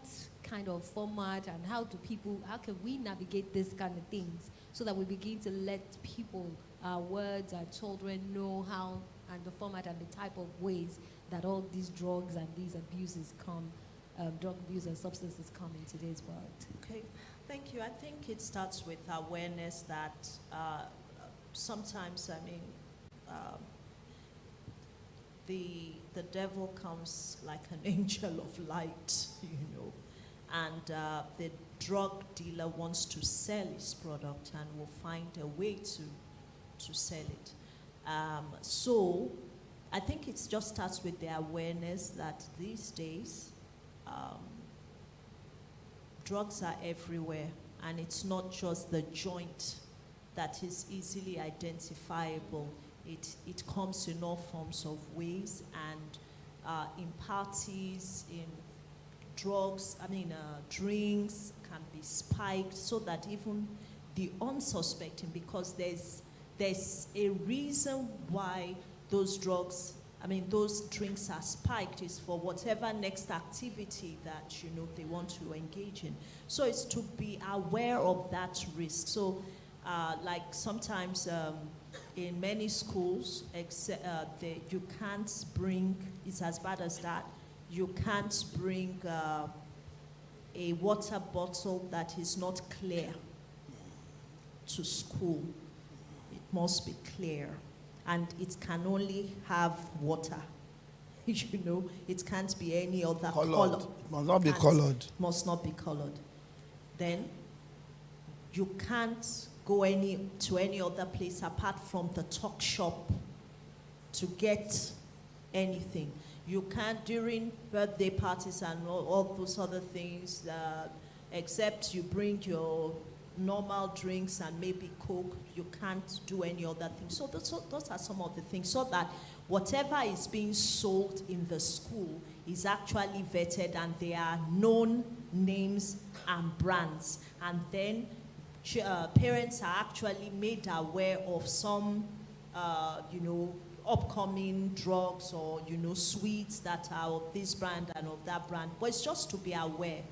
kind of format and how can we navigate these kind of things so that we begin to let people, our words, our children know how and the format and the type of ways that all these drugs and these abuses come, drug abuse and substances come in today's world? Okay, thank you. I think it starts with awareness that sometimes, the devil comes like an angel of light, and the drug dealer wants to sell his product and will find a way to sell it. So I think it just starts with the awareness that these days drugs are everywhere, and it's not just the joint that is easily identifiable. It comes in all forms of ways, and in parties, in drugs, drinks can be spiked so that even the unsuspecting, because there's a reason why those drinks are spiked, is for whatever next activity that they want to engage in. So it's to be aware of that risk. So like sometimes in many schools, you can't bring, it's as bad as that, you can't bring a water bottle that is not clear to school. It must be clear, and it can only have water. It can't be any other color. It must not be colored. Must not be colored. Then you can't go to any other place apart from the talk shop to get anything. You can't during birthday parties and all those other things, except you bring your normal drinks and maybe Coke. You can't do any other thing. So those are some of the things, so that whatever is being sold in the school is actually vetted, and there are known names and brands. And then parents are actually made aware of some, upcoming drugs or, sweets that are of this brand and of that brand. But it's just to be aware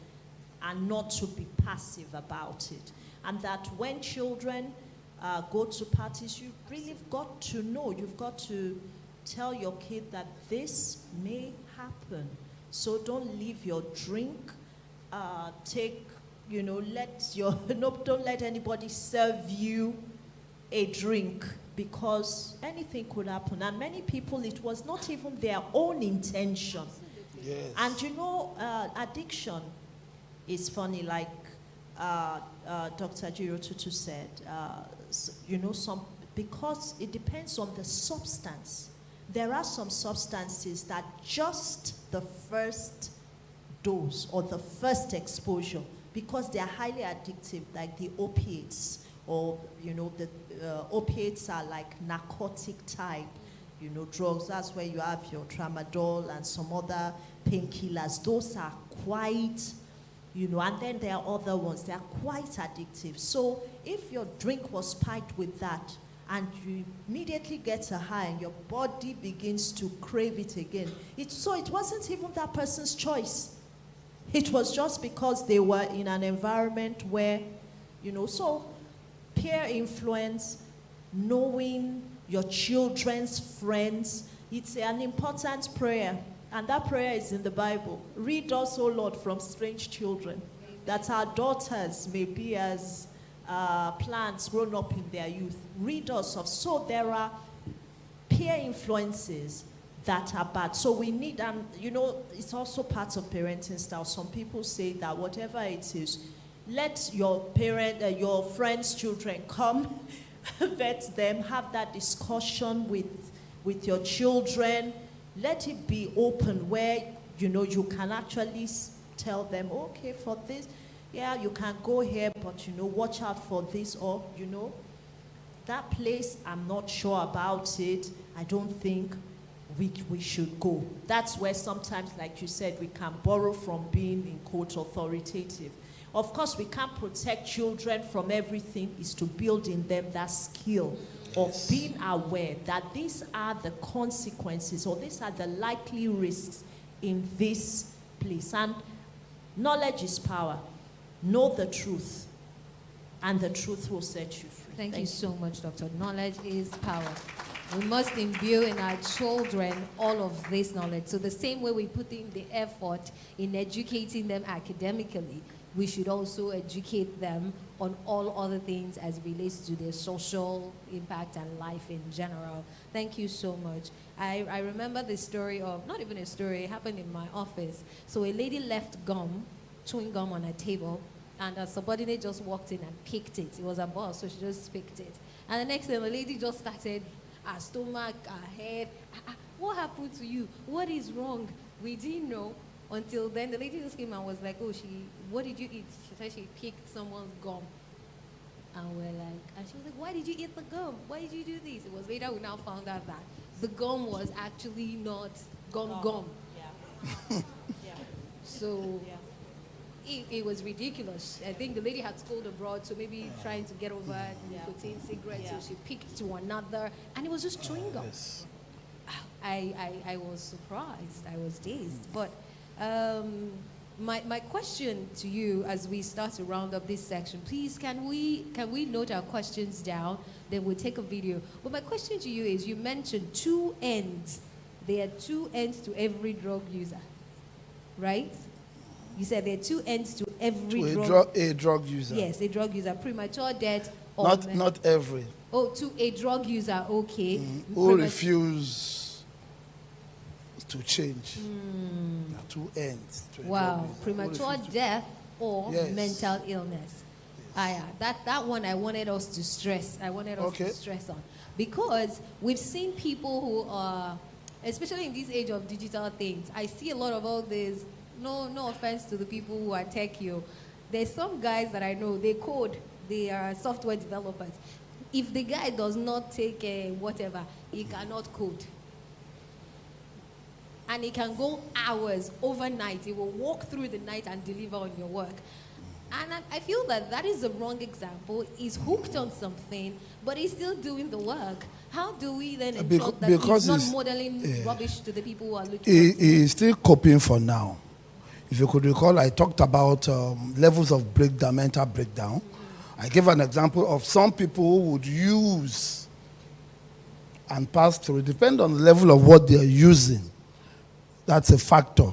and not to be passive about it. And that when children go to parties, you've really got to know, you've got to tell your kid that this may happen. So don't leave your drink. Don't let anybody serve you a drink, because anything could happen. And many people, it was not even their own intention. Yes. And addiction is funny, like Dr. Ajirotutu said, because it depends on the substance. There are some substances that just the first dose or the first exposure, because they are highly addictive, like the opiates, or the opiates are like narcotic type, drugs. That's where you have your tramadol and some other painkillers. Those are quite, and then there are other ones. They are quite addictive. So if your drink was spiked with that, and you immediately get a high and your body begins to crave it again, it wasn't even that person's choice. It was just because they were in an environment where, so peer influence, knowing your children's friends, it's an important prayer. And that prayer is in the Bible. Read us, O Lord, from strange children, that our daughters may be as plants grown up in their youth. Read us of. So there are peer influences that are bad. So we need, it's also part of parenting style. Some people say that whatever it is, let your your friends' children come, vet them, have that discussion with your children. Let it be open where, you can actually tell them, okay, for this, yeah, you can go here, but, watch out for this, or, that place, I'm not sure about it. I don't think we should go. That's where sometimes, like you said, we can borrow from being, in quote, authoritative. Of course, we can't protect children from everything. Is to build in them that skill of being aware that these are the consequences, or these are the likely risks in this place. And knowledge is power. Know the truth, and the truth will set you free. Thank you so much, Doctor. Knowledge is power. We must imbue in our children all of this knowledge. So the same way we put in the effort in educating them academically, we should also educate them on all other things as relates to their social impact and life in general. Thank you so much. I remember the story of, not even a story, it happened in my office. So a lady left chewing gum on a table, and a subordinate just walked in and picked it. It was a boss, so she just picked it. And the next thing, the lady just started, her stomach, her head, what happened to you? What is wrong? We didn't know. Until then, the lady just came and was like, what did you eat? She said she picked someone's gum. And we're like, and she was like, why did you eat the gum? Why did you do this? It was later we now found out that the gum was actually not gum. Yeah. Yeah. So Yeah. it was ridiculous. I think the lady had schooled abroad, so maybe trying to get over nicotine cigarettes, so she picked to another, and it was just chewing gum. Yes. I was surprised. I was dazed. But my question to you as we start to round up this section, please, can we note our questions down? Then we'll take a video. But my question to you is, you mentioned two ends. There are two ends to every drug user, right? You said there are two ends to every a drug user. Yes, a drug user. Premature death. Or Not every. Oh, to a drug user, okay. Who refuse to change. There are two ends. To a drug user. Premature death or Yes. mental illness. That one I wanted us to stress. To stress on, because we've seen people who are, especially in this age of digital things. I see a lot of all this. No offense to the people who are techie. There's some guys that I know, they code, they are software developers. If the guy does not take whatever, he cannot code. And he can go hours, overnight. He will walk through the night and deliver on your work. And I feel that is a wrong example. He's hooked on something, but he's still doing the work. How do we then ensure that he's not modeling rubbish to the people who are looking at it? He is still coping for now. If you could recall, I talked about levels of breakdown, mental breakdown. I gave an example of some people who would use and pass through. It depends on the level of what they are using. That's a factor.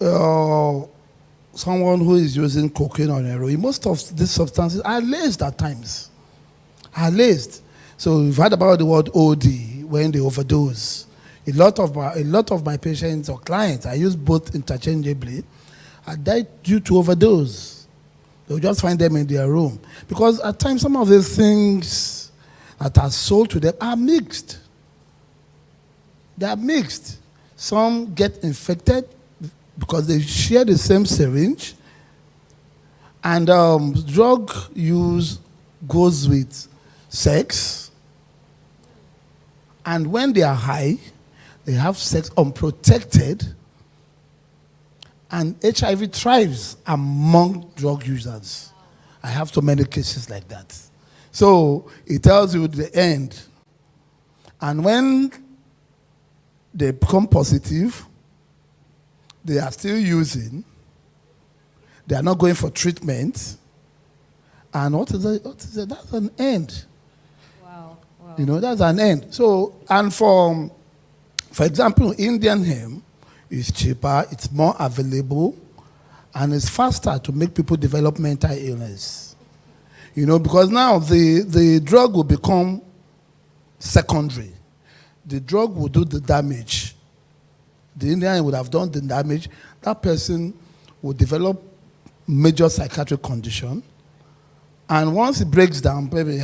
someone who is using cocaine or heroin, most of these substances are laced at times. Are laced. So you've heard about the word OD when they overdose. A lot of my patients or clients, I use both interchangeably, are died due to overdose. They'll just find them in their room. Because at times some of these things that are sold to them are mixed. They are mixed. Some get infected because they share the same syringe. And drug use goes with sex. And when they are high, they have sex unprotected. And HIV thrives among drug users. I have so many cases like that. So it tells you the end. And when they become positive, they are still using, they are not going for treatment. And what is it? That's an end. Wow. You know, that's an end. So, and for example, Indian hemp is cheaper, it's more available, and it's faster to make people develop mental illness. You know, because now the drug will become secondary. The drug will do the damage. The Indian would have done the damage. That person will develop major psychiatric condition. And once it breaks down, maybe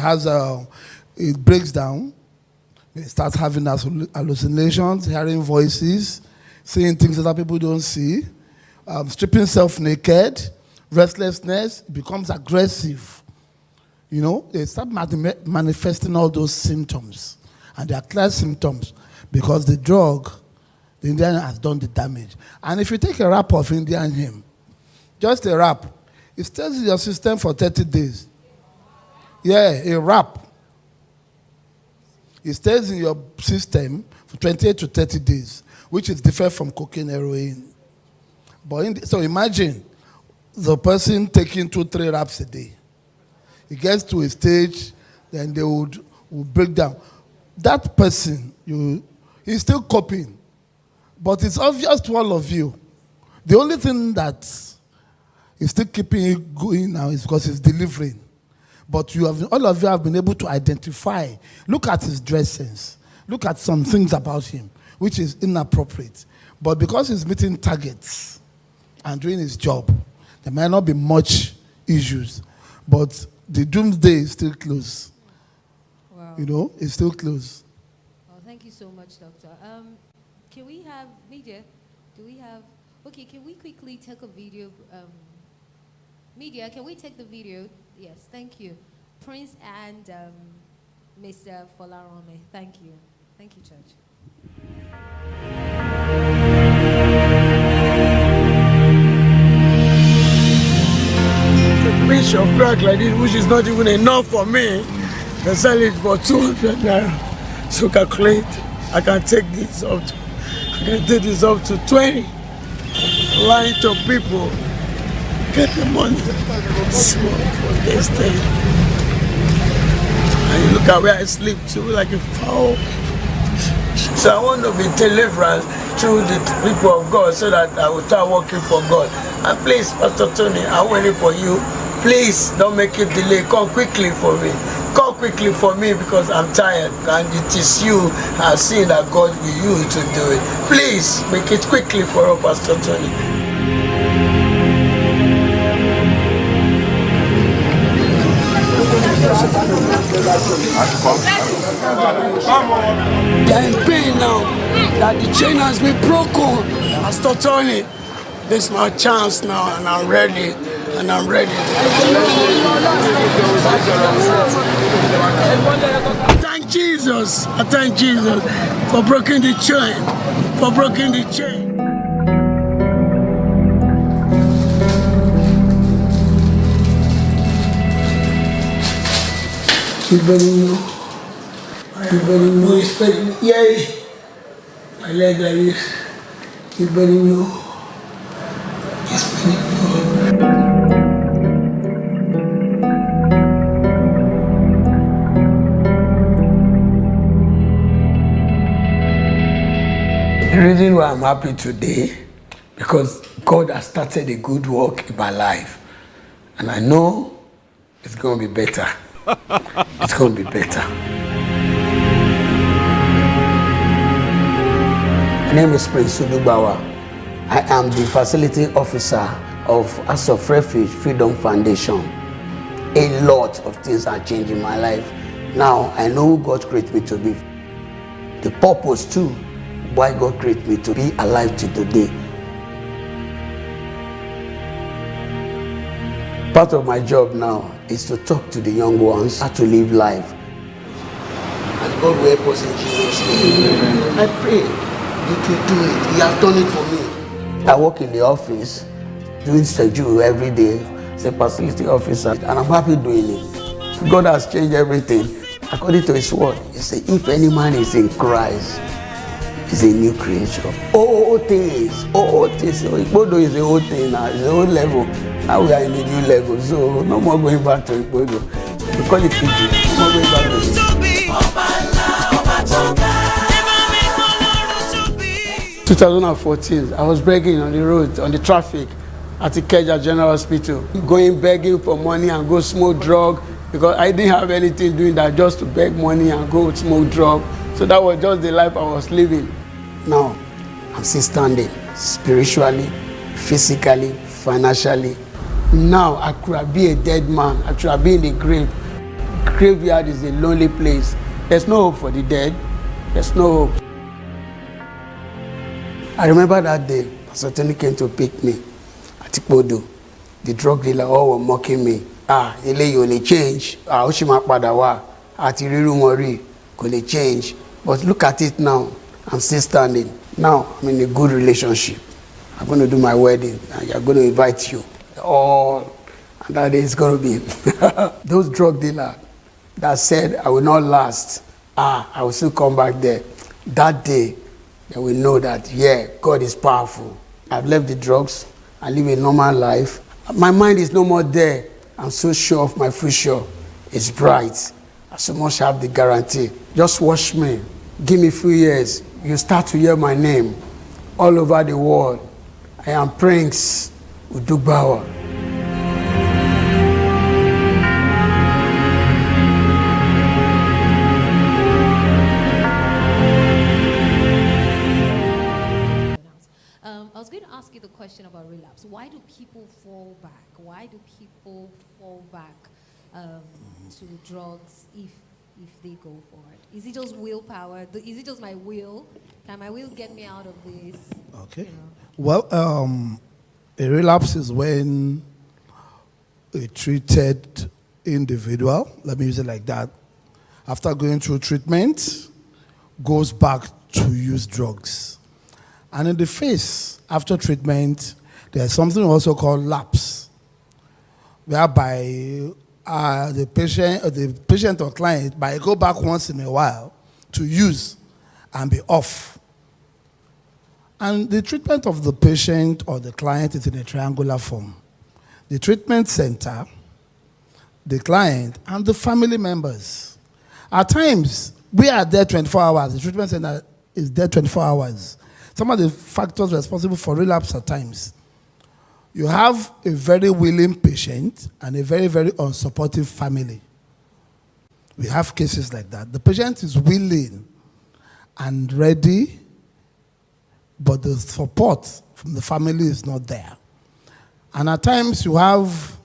it breaks down, it starts having hallucinations, hearing voices, seeing things that people don't see, stripping self naked, restlessness, becomes aggressive. You know, they start manifesting all those symptoms. And they are clear symptoms because the drug, the Indian has done the damage. And if you take a wrap of Indian hemp, just a wrap, it stays in your system for 30 days. Yeah, a wrap. It stays in your system for 28 to 30 days, which is different from cocaine, heroin. But so imagine the person taking 2-3 wraps a day. It gets to a stage, then they would break down. That person, he's still coping. But it's obvious to all of you. The only thing that is still keeping it going now is because he's delivering. But all of you have been able to identify. Look at his dress sense. Look at some things about him, which is inappropriate. But because he's meeting targets and doing his job, there might not be much issues. But the doomsday is still close. Wow. You know, it's still close. Well, thank you so much, Doctor. Can we have media? Do we have? Okay, can we quickly take a video? Media, can we take the video? Yes, thank you. Prince and Mr. Folarome, thank you. Thank you, Church. A pinch of crack like this, which is not even enough for me, they sell it for 200 naira. So calculate, I can take this up to 20. Lying to people, get the money small for this thing. And you look at where I sleep too, like a fowl. So I want to be deliverance through the people of God so that I will start working for God. And please, Pastor Tony, I'm waiting for you. Please don't make it delay. Come quickly for me. Come quickly for me because I'm tired and it is you I've seen that God will use to do it. Please make it quickly for us, Pastor Tony. They are in pain now that the chain has been broken. Pastor Tony, this is my chance now and I'm ready. Thank Jesus. I thank Jesus for breaking the chain. Yay. My leg like this. Keep burning you. It's burning you. The reason why I'm happy today because God has started a good work in my life. And I know it's going to be better. It's going to be better. My name is Prince Sudubawa. I am the facility officer of House of Refuge Freedom Foundation. A lot of things are changing my life. Now I know who God created me to be. The purpose too, why God created me to be alive to today. Part of my job now is to talk to the young ones how to live life. And God will help us in Jesus' name. I pray you will do it. He has done it for me. I work in the office doing schedule every day as a facility officer, and I'm happy doing it. God has changed everything. According to His word, He said, if any man is in Christ, is a new creation. All things. Igbodo is the old thing now, it's the old level. Now we are in a new level, so no more going back to Igbodo. We call it Fiji. No more going back to it. 2014, I was begging on the road, on the traffic at Ikeja General Hospital, going begging for money and go smoke drug, because I didn't have anything doing that, just to beg money and go smoke drug. So that was just the life I was living. Now, I'm still standing, spiritually, physically, financially. Now, I could have been a dead man. I could have been in the grave. Graveyard is a lonely place. There's no hope for the dead. There's no hope. I remember that day, Pastor Tony came to pick me at Ikpodo. The drug dealer all were mocking me. You only change. Oshima Padawa. Atiriru Mori. Only change. But look at it now. I'm still standing. Now I'm in a good relationship. I'm going to do my wedding, and you're going to invite you all. And that day is going to be those drug dealers that said I will not last. I will still come back there. That day, they will know that, yeah, God is powerful. I've left the drugs. I live a normal life. My mind is no more there. I'm so sure of my future. It's bright. I so much have the guarantee. Just watch me. Give me a few years. You start to hear my name all over the world. I am Prince Udugbawa. I was going to ask you the question about relapse. Why do people fall back? Why do people fall back to drugs if they go for it? Is it just willpower? Is it just my will? Can my will get me out of this? Okay. You know? Well, a relapse is when a treated individual, let me use it like that, after going through treatment, goes back to use drugs. And in the phase after treatment, there's something also called lapse, whereby the patient or client might go back once in a while to use and be off. And the treatment of the patient or the client is in a triangular form. The treatment center, the client, and the family members. At times, we are there 24 hours. The treatment center is there 24 hours. Some of the factors responsible for relapse at times. You have a very willing patient and a very, very unsupportive family. We have cases like that. The patient is willing and ready, but the support from the family is not there. And at times you have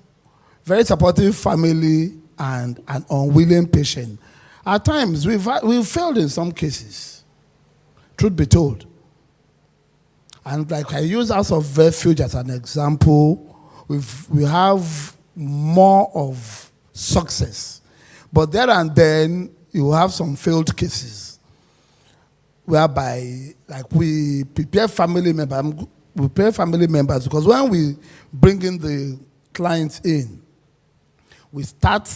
very supportive family and an unwilling patient. At times we've failed in some cases, truth be told. And like I use House of Refuge as an example, we have more of success. But there and then, you have some failed cases whereby, like, we prepare family members because when we bring in the clients in, we start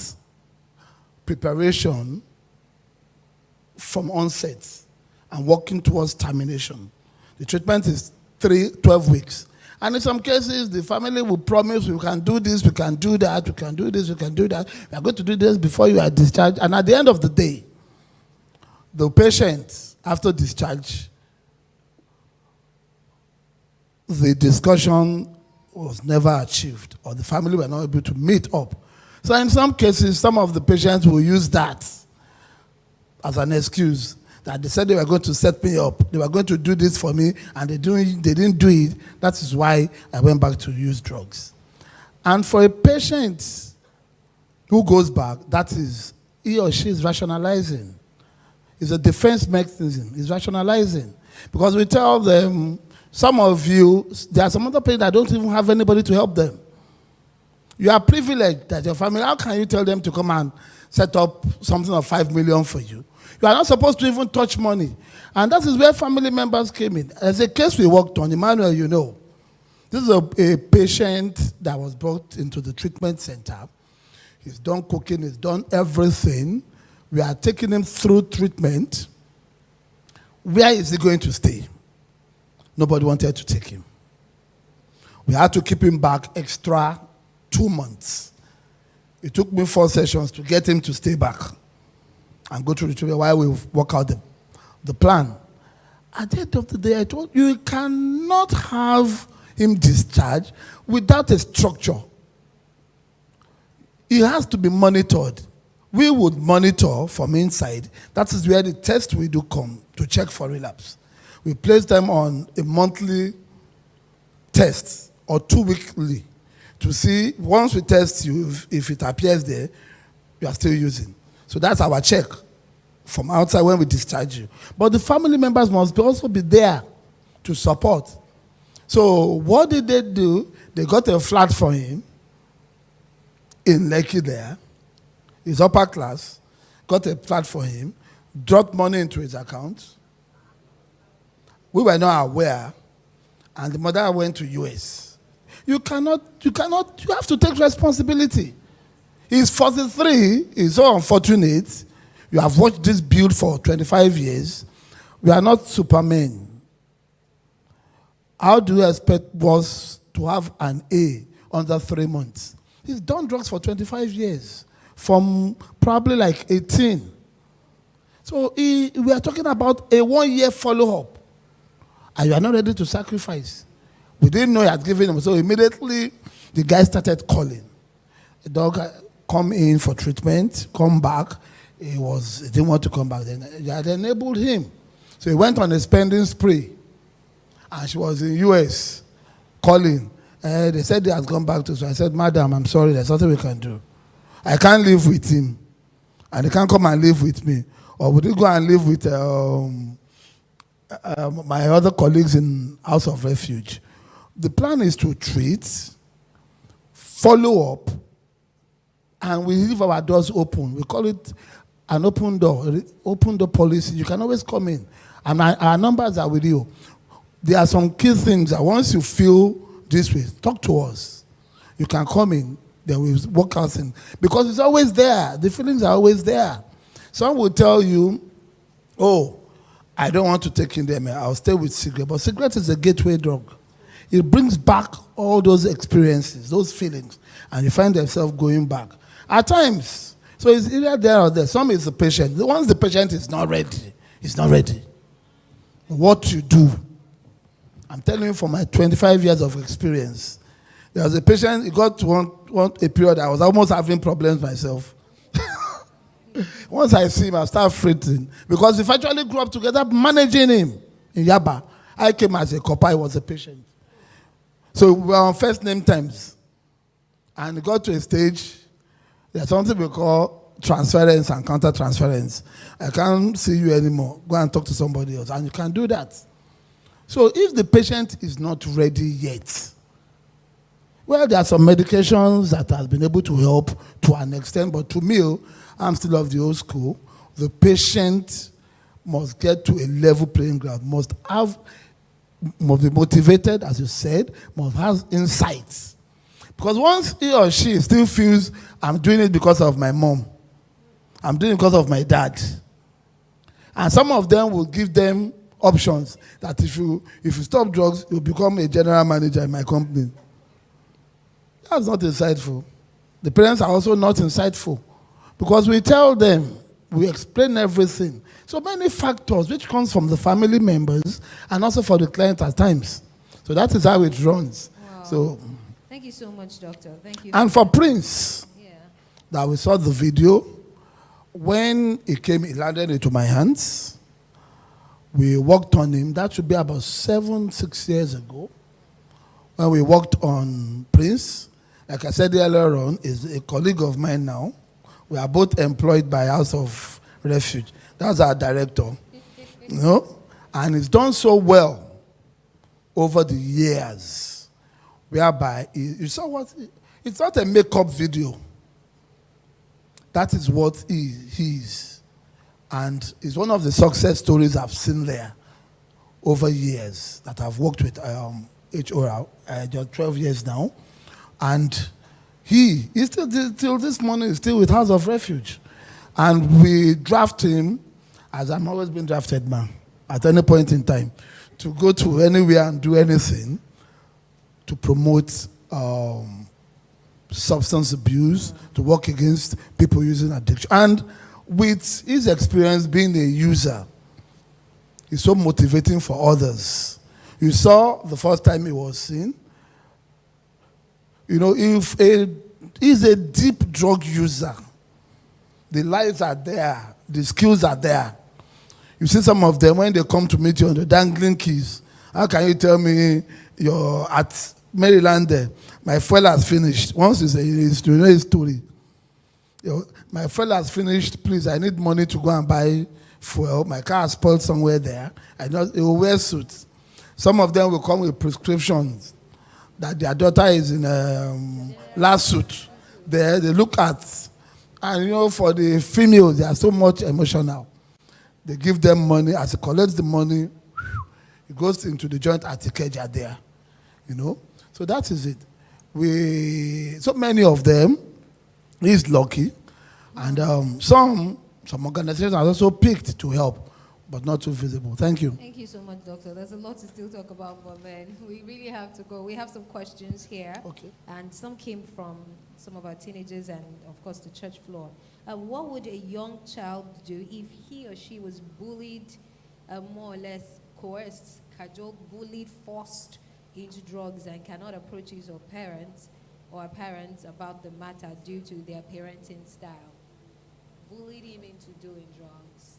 preparation from onset and working towards termination. The treatment is 12 weeks. And in some cases, the family will promise, we can do this, we can do that, we can do this, we can do that. We are going to do this before you are discharged. And at the end of the day, the patient, after discharge, the discussion was never achieved, or the family were not able to meet up. So in some cases, some of the patients will use that as an excuse, that they said they were going to set me up, they were going to do this for me, and they didn't do it. That is why I went back to use drugs. And for a patient who goes back, that is, he or she is rationalizing. It's a defense mechanism. It's rationalizing. Because we tell them, some of you, there are some other people that don't even have anybody to help them. You are privileged that your family, how can you tell them to come and set up something of 5 million for you? You are not supposed to even touch money. And that is where family members came in. As a case we worked on, Emmanuel, you know, this is a patient that was brought into the treatment center. He's done cooking, he's done everything. We are taking him through treatment. Where is he going to stay? Nobody wanted to take him. We had to keep him back extra 2 months. It took me 4 sessions to get him to stay back and go through the treatment while we work out the plan. At the end of the day, I told you, you cannot have him discharged without a structure. He has to be monitored. We would monitor from inside. That is where the test we do come to check for relapse. We place them on a monthly test or 2 weekly to see, once we test you, if it appears there, you are still using. So that's our check from outside when we discharge you. But the family members must also be there to support. So what did they do? They got a flat for him in Lekki there. He's upper class, got a flat for him, dropped money into his account. We were not aware, and the mother went to US. You have to take responsibility. He's 43, he's so unfortunate. You have watched this build for 25 years. We are not supermen. How do you expect us to have an A under 3 months? He's done drugs for 25 years, from probably like 18. So we are talking about a 1-year follow-up. And you are not ready to sacrifice. We didn't know he had given him. So immediately, the guy started calling. The dog come in for treatment, come back. He didn't want to come back. Then they had enabled him. So he went on a spending spree. And she was in US calling. They said they had gone back to. So I said, Madam, I'm sorry, there's nothing we can do. I can't live with him. And he can't come and live with me. Or would he go and live with my other colleagues in House of Refuge? The plan is to treat, follow up, and we leave our doors open. We call it an open door policy. You can always come in. And our numbers are with you. There are some key things that once you feel this way, talk to us. You can come in, then we work out things. Because it's always there. The feelings are always there. Some will tell you, oh, I don't want to take in them. I'll stay with cigarette. But cigarette is a gateway drug. It brings back all those experiences, those feelings, and you find yourself going back. At times, so it's either there or there. Some is the patient. Once the patient is not ready, he's not ready. What you do, I'm telling you from my 25 years of experience, there was a patient, he got to a period I was almost having problems myself. Once I see him, I start fretting. Because if I actually grew up together, managing him in Yaba, I came as a copper, I was a patient. So we were on first name terms. And it got to a stage, there's something we call transference and counter-transference. I can't see you anymore. Go and talk to somebody else. And you can do that. So if the patient is not ready yet, well, there are some medications that have been able to help to an extent, but to me, I'm still of the old school. The patient must get to a level playing ground, must be motivated, as you said, must have insights. Because once he or she still feels, I'm doing it because of my mom, I'm doing it because of my dad, and some of them will give them options that if you stop drugs, you'll become a general manager in my company. That's not insightful. The parents are also not insightful. Because we tell them, we explain everything. So many factors which comes from the family members and also for the client at times. So that is how it runs. Wow. So, Thank you so much, Doctor. Thank you. and for Prince, Yeah. that we saw the video, when he came, he landed into my hands. We worked on him. That should be about 6 years ago. When we worked on Prince, like I said earlier on, is a colleague of mine now. We are both employed by House of Refuge. That's our director. You know? And he's done so well over the years, whereby you saw what, it's not a makeup video. That is what he is. And it's one of the success stories I've seen there over years that I've worked with HOR, just 12 years now. And he's still, till this morning, is still with House of Refuge. And we draft him, as I'm always been drafted, man, at any point in time, to go to anywhere and do anything to promote substance abuse, to work against people using addiction. And with his experience being a user, it's so motivating for others. You saw the first time he was seen. You know, if he's a deep drug user, the lives are there, the skills are there. You see some of them when they come to meet you on the dangling keys. How can you tell me you're at Maryland there? My fuel has finished. Once you say, you know his story. My fuel has finished, please, I need money to go and buy fuel. My car has spoiled somewhere there. They will wear suits. Some of them will come with prescriptions that their daughter is in last suit. There, they look at, and you know, for the females, they are so much emotional. They give them money. As he collects the money, it goes into the joint Atikeja there. You know? So that is it. So many of them, he's lucky. And some organizations are also picked to help, but not too visible. Thank you. Thank you so much, Doctor. There's a lot to still talk about, but man, we really have to go. We have some questions here. Okay. And some came from some of our teenagers and, of course, the church floor. What would a young child do if he or she was bullied, more or less coerced, cajoled, bullied, forced into drugs and cannot approach his or parents about the matter due to their parenting style? Bullied him into doing drugs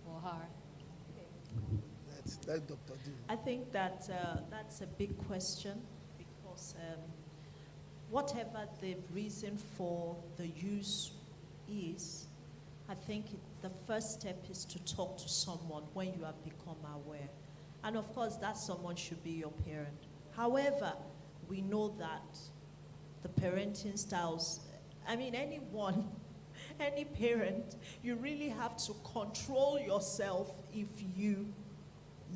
or her? Let Dr. do. I think that that's a big question because whatever the reason for the use is, I think the first step is to talk to someone when you have become aware. And of course, that someone should be your parent. However, we know that the parenting styles, I mean, anyone, any parent, you really have to control yourself if you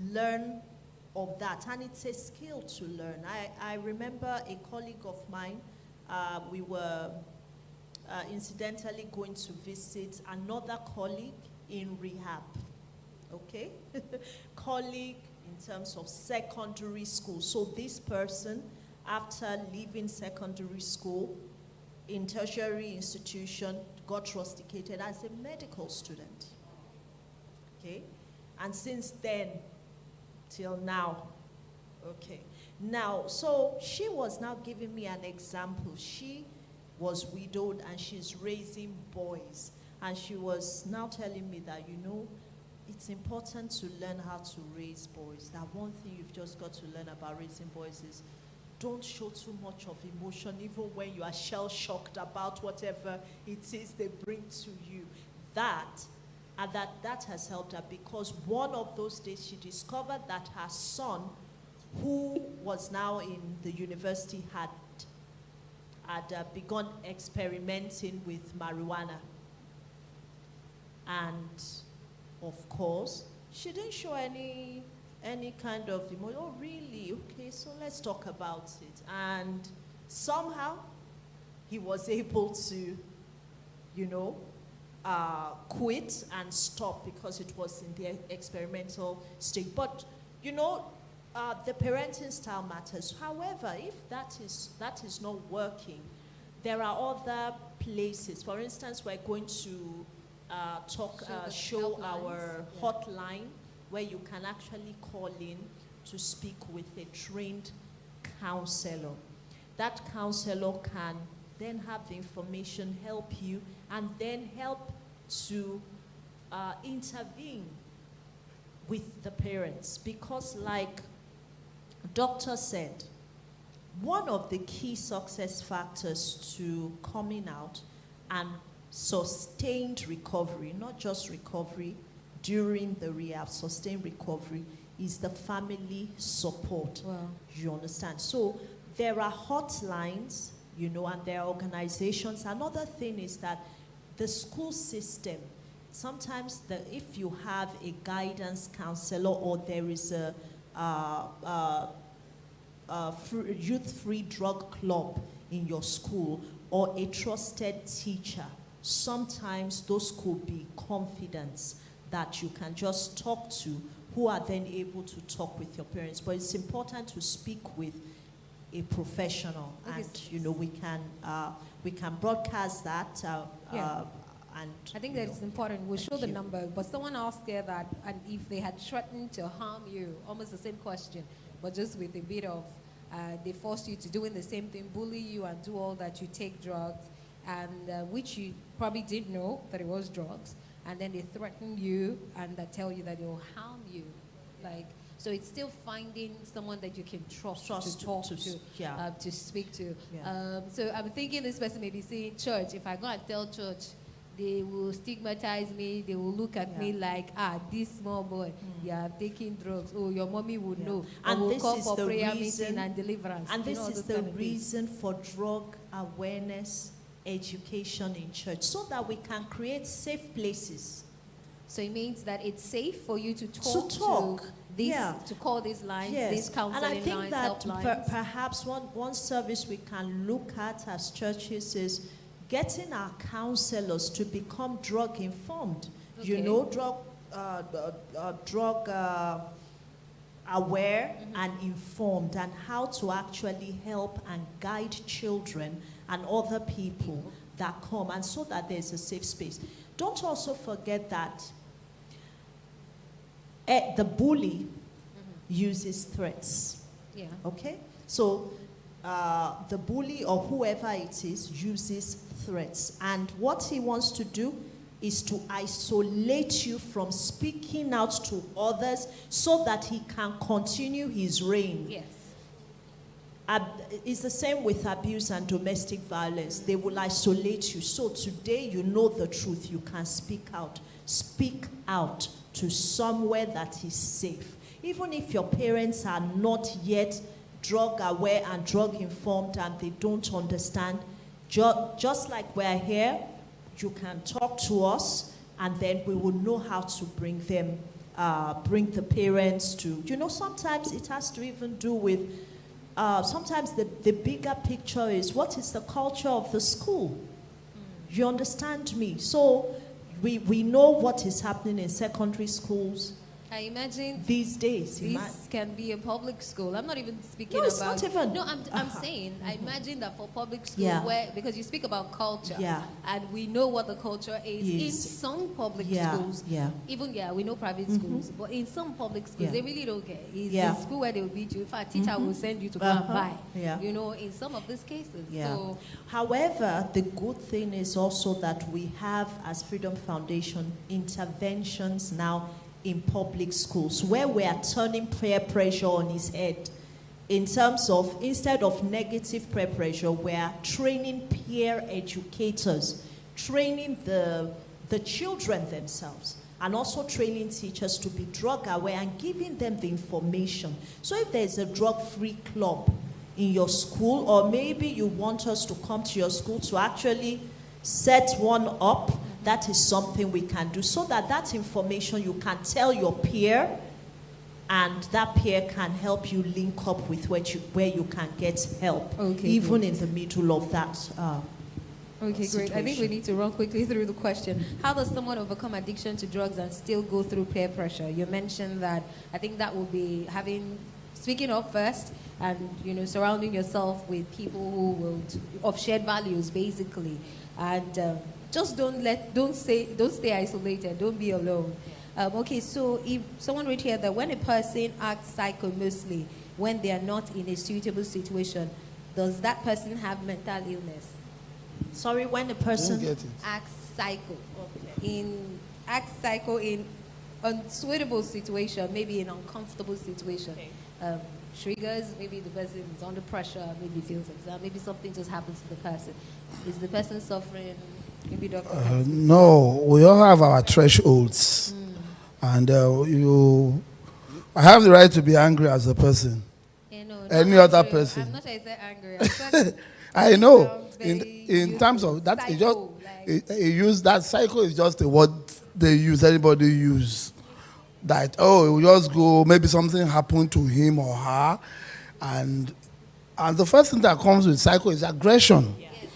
learn of that. And it's a skill to learn. I remember a colleague of mine, we were incidentally going to visit another colleague in rehab, okay? Colleague in terms of secondary school. So this person, after leaving secondary school, in tertiary institution, got rusticated as a medical student, okay? And since then, till now, okay. Now, so she was now giving me an example. She was widowed and she's raising boys. And she was now telling me that, you know, it's important to learn how to raise boys. That one thing you've just got to learn about raising boys is don't show too much of emotion, even when you are shell-shocked about whatever it is they bring to you. That has helped her, because one of those days she discovered that her son, who was now in the university, had begun experimenting with marijuana. And of course, she didn't show any kind of emotion. Oh, really? Okay, so let's talk about it. And somehow he was able to, you know, quit and stop because it was in the experimental state. But, you know, the parenting style matters. However, if that is not working, there are other places. For instance, we're going to show our hotline where you can actually call in to speak with a trained counselor. That counselor can then have the information, help you, and then help to intervene with the parents. Because like Doctor said, one of the key success factors to coming out and sustained recovery, not just recovery during the rehab, sustained recovery, is the family support. Wow. You understand? So there are hotlines, you know, and there are organizations. Another thing is that the school system, sometimes if you have a guidance counselor or there is a youth-free drug club in your school or a trusted teacher, sometimes those could be confidants that you can just talk to, who are then able to talk with your parents. But it's important to speak with a professional, okay. And you know we can broadcast that. And I think that it's important. We'll show the number, but someone asked there that, and if they had threatened to harm you, almost the same question, but just with a bit of, they force you to doing the same thing, bully you and do all that, you take drugs, and which you probably didn't know that it was drugs, and then they threaten you and that tell you that they'll harm you. Like, so it's still finding someone that you can trust to talk to speak to. Yeah. So I'm thinking this person may be saying, church, if I go and tell church, they will stigmatize me. They will look at me like, this small boy, you are taking drugs. Oh, your mommy would know. And we'll this call is for the prayer reason, meeting and deliverance. And this is the reason for drug awareness education in church, so that we can create safe places. So it means that it's safe for you to talk. To these, to call these lines, these counseling lines, and I think that helplines. Perhaps one service we can look at as churches is getting our counselors to become drug informed. Okay. You know, drug aware and informed, and how to actually help and guide children and other people that come, and so that there's a safe space. Don't also forget that the bully uses threats. Yeah. Okay? So the bully or whoever it is uses threats. And what he wants to do is to isolate you from speaking out to others so that he can continue his reign. Yes. It's the same with abuse and domestic violence. They will isolate you. So today you know the truth. You can speak out. Speak out to somewhere that is safe. Even if your parents are not yet drug aware and drug informed and they don't understand, just like we're here, you can talk to us and then we will know how to bring them, bring the parents to, you know, sometimes it has to even do with, sometimes the bigger picture is what is the culture of the school? You understand me? So we know what is happening in secondary schools. I imagine these days. This can be a public school. I'm not even speaking No, it's about. not even. No, I'm saying. I imagine that for public school, Yeah. because you speak about culture, Yeah. and we know what the culture is in Yes. some public Yeah, schools. yeah. Even we know private schools, but in some public schools, Yeah. they really don't care. It's Yeah. a school where they will beat you. In fact, teacher will send you to go and buy. Yeah. You know, in some of these cases. Yeah. So, However, the good thing is also that we have, as Freedom Foundation, interventions now in public schools where we are turning peer pressure on its head. In terms of, instead of negative peer pressure, we are training peer educators, training the children themselves, and also training teachers to be drug aware and giving them the information. So if there's a drug-free club in your school, or maybe you want us to come to your school to actually set one up, that is something we can do, so that information you can tell your peer, and that peer can help you link up with where you can get help, even in the middle of that okay, situation. great. I think we need to run quickly through the question. How does someone overcome addiction to drugs and still go through peer pressure? You mentioned that. I think that will be speaking up first, and surrounding yourself with people who will of shared values, basically, and just don't stay isolated. Don't be alone. Okay, so if someone read here that when a person acts psycho mostly when they are not in a suitable situation, does that person have mental illness? Sorry, when a Didn't person get it. Acts psycho. Okay. Acts psycho in unsuitable situation, maybe in uncomfortable situation. Okay. Triggers, maybe the person is under pressure, maybe feels exam, maybe something just happens to the person. Is the person suffering? Maybe doctor. No, we all have our thresholds. And I have the right to be angry as a person. Any other person. I'm not sure I said angry. I said I know. sounds In terms of that, it just psycho, like- it use that cycle is just a word they use. Anybody use that? Oh, it will just go. Maybe something happened to him or her, and the first thing that comes with cycle is aggression,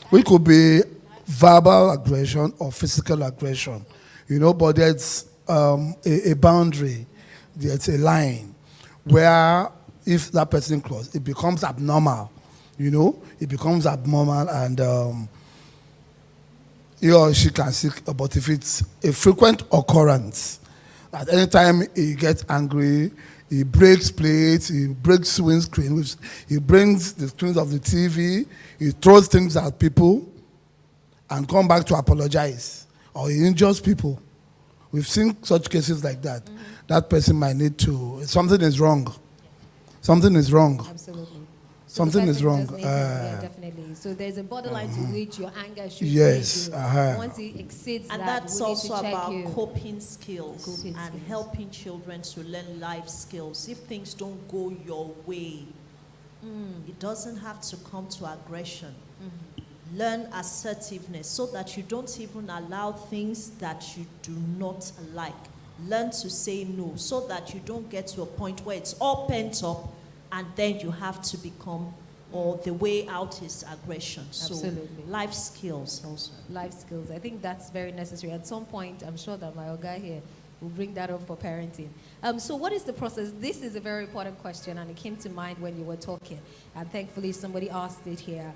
which could be verbal aggression or physical aggression. But there's a boundary. There's a line where if that person crosses, it becomes abnormal. It becomes abnormal, and he or she can seek. But if it's a frequent occurrence, at any time he gets angry, he breaks plates, he breaks windscreen, he brings the screens of the TV, he throws things at people, and come back to apologize, or he injures people. We've seen such cases like that. Mm-hmm. That person might need to. Something is wrong. Something is wrong. Absolutely. Something is wrong. Yeah, definitely. So there's a borderline to which your anger should Yes. be. Once it exceeds And that, that's we need also to check about you. coping skills Coping and skills. helping children to learn life skills. If things don't go your way, it doesn't have to come to aggression. Learn assertiveness so that you don't even allow things that you do not like. Learn to say no so that you don't get to a point where it's all pent up and then you have to become, or the way out is aggression. Absolutely. So life skills also. Life skills. I think that's very necessary. At some point, I'm sure that my guy here will bring that up for parenting. So what is the process? This is a very important question, and it came to mind when you were talking. And thankfully, somebody asked it here.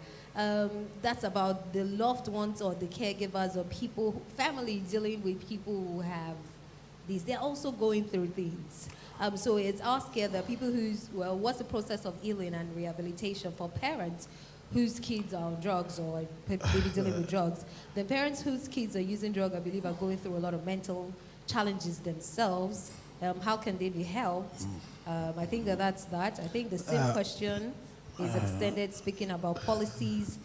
That's about the loved ones or the caregivers or people, family dealing with people who have these. They're also going through things. So it's asked here that people what's the process of healing and rehabilitation for parents whose kids are on drugs or maybe dealing with drugs? The parents whose kids are using drugs, I believe, are going through a lot of mental challenges themselves. How can they be helped? I think that's that. I think the same question is extended, speaking about policies,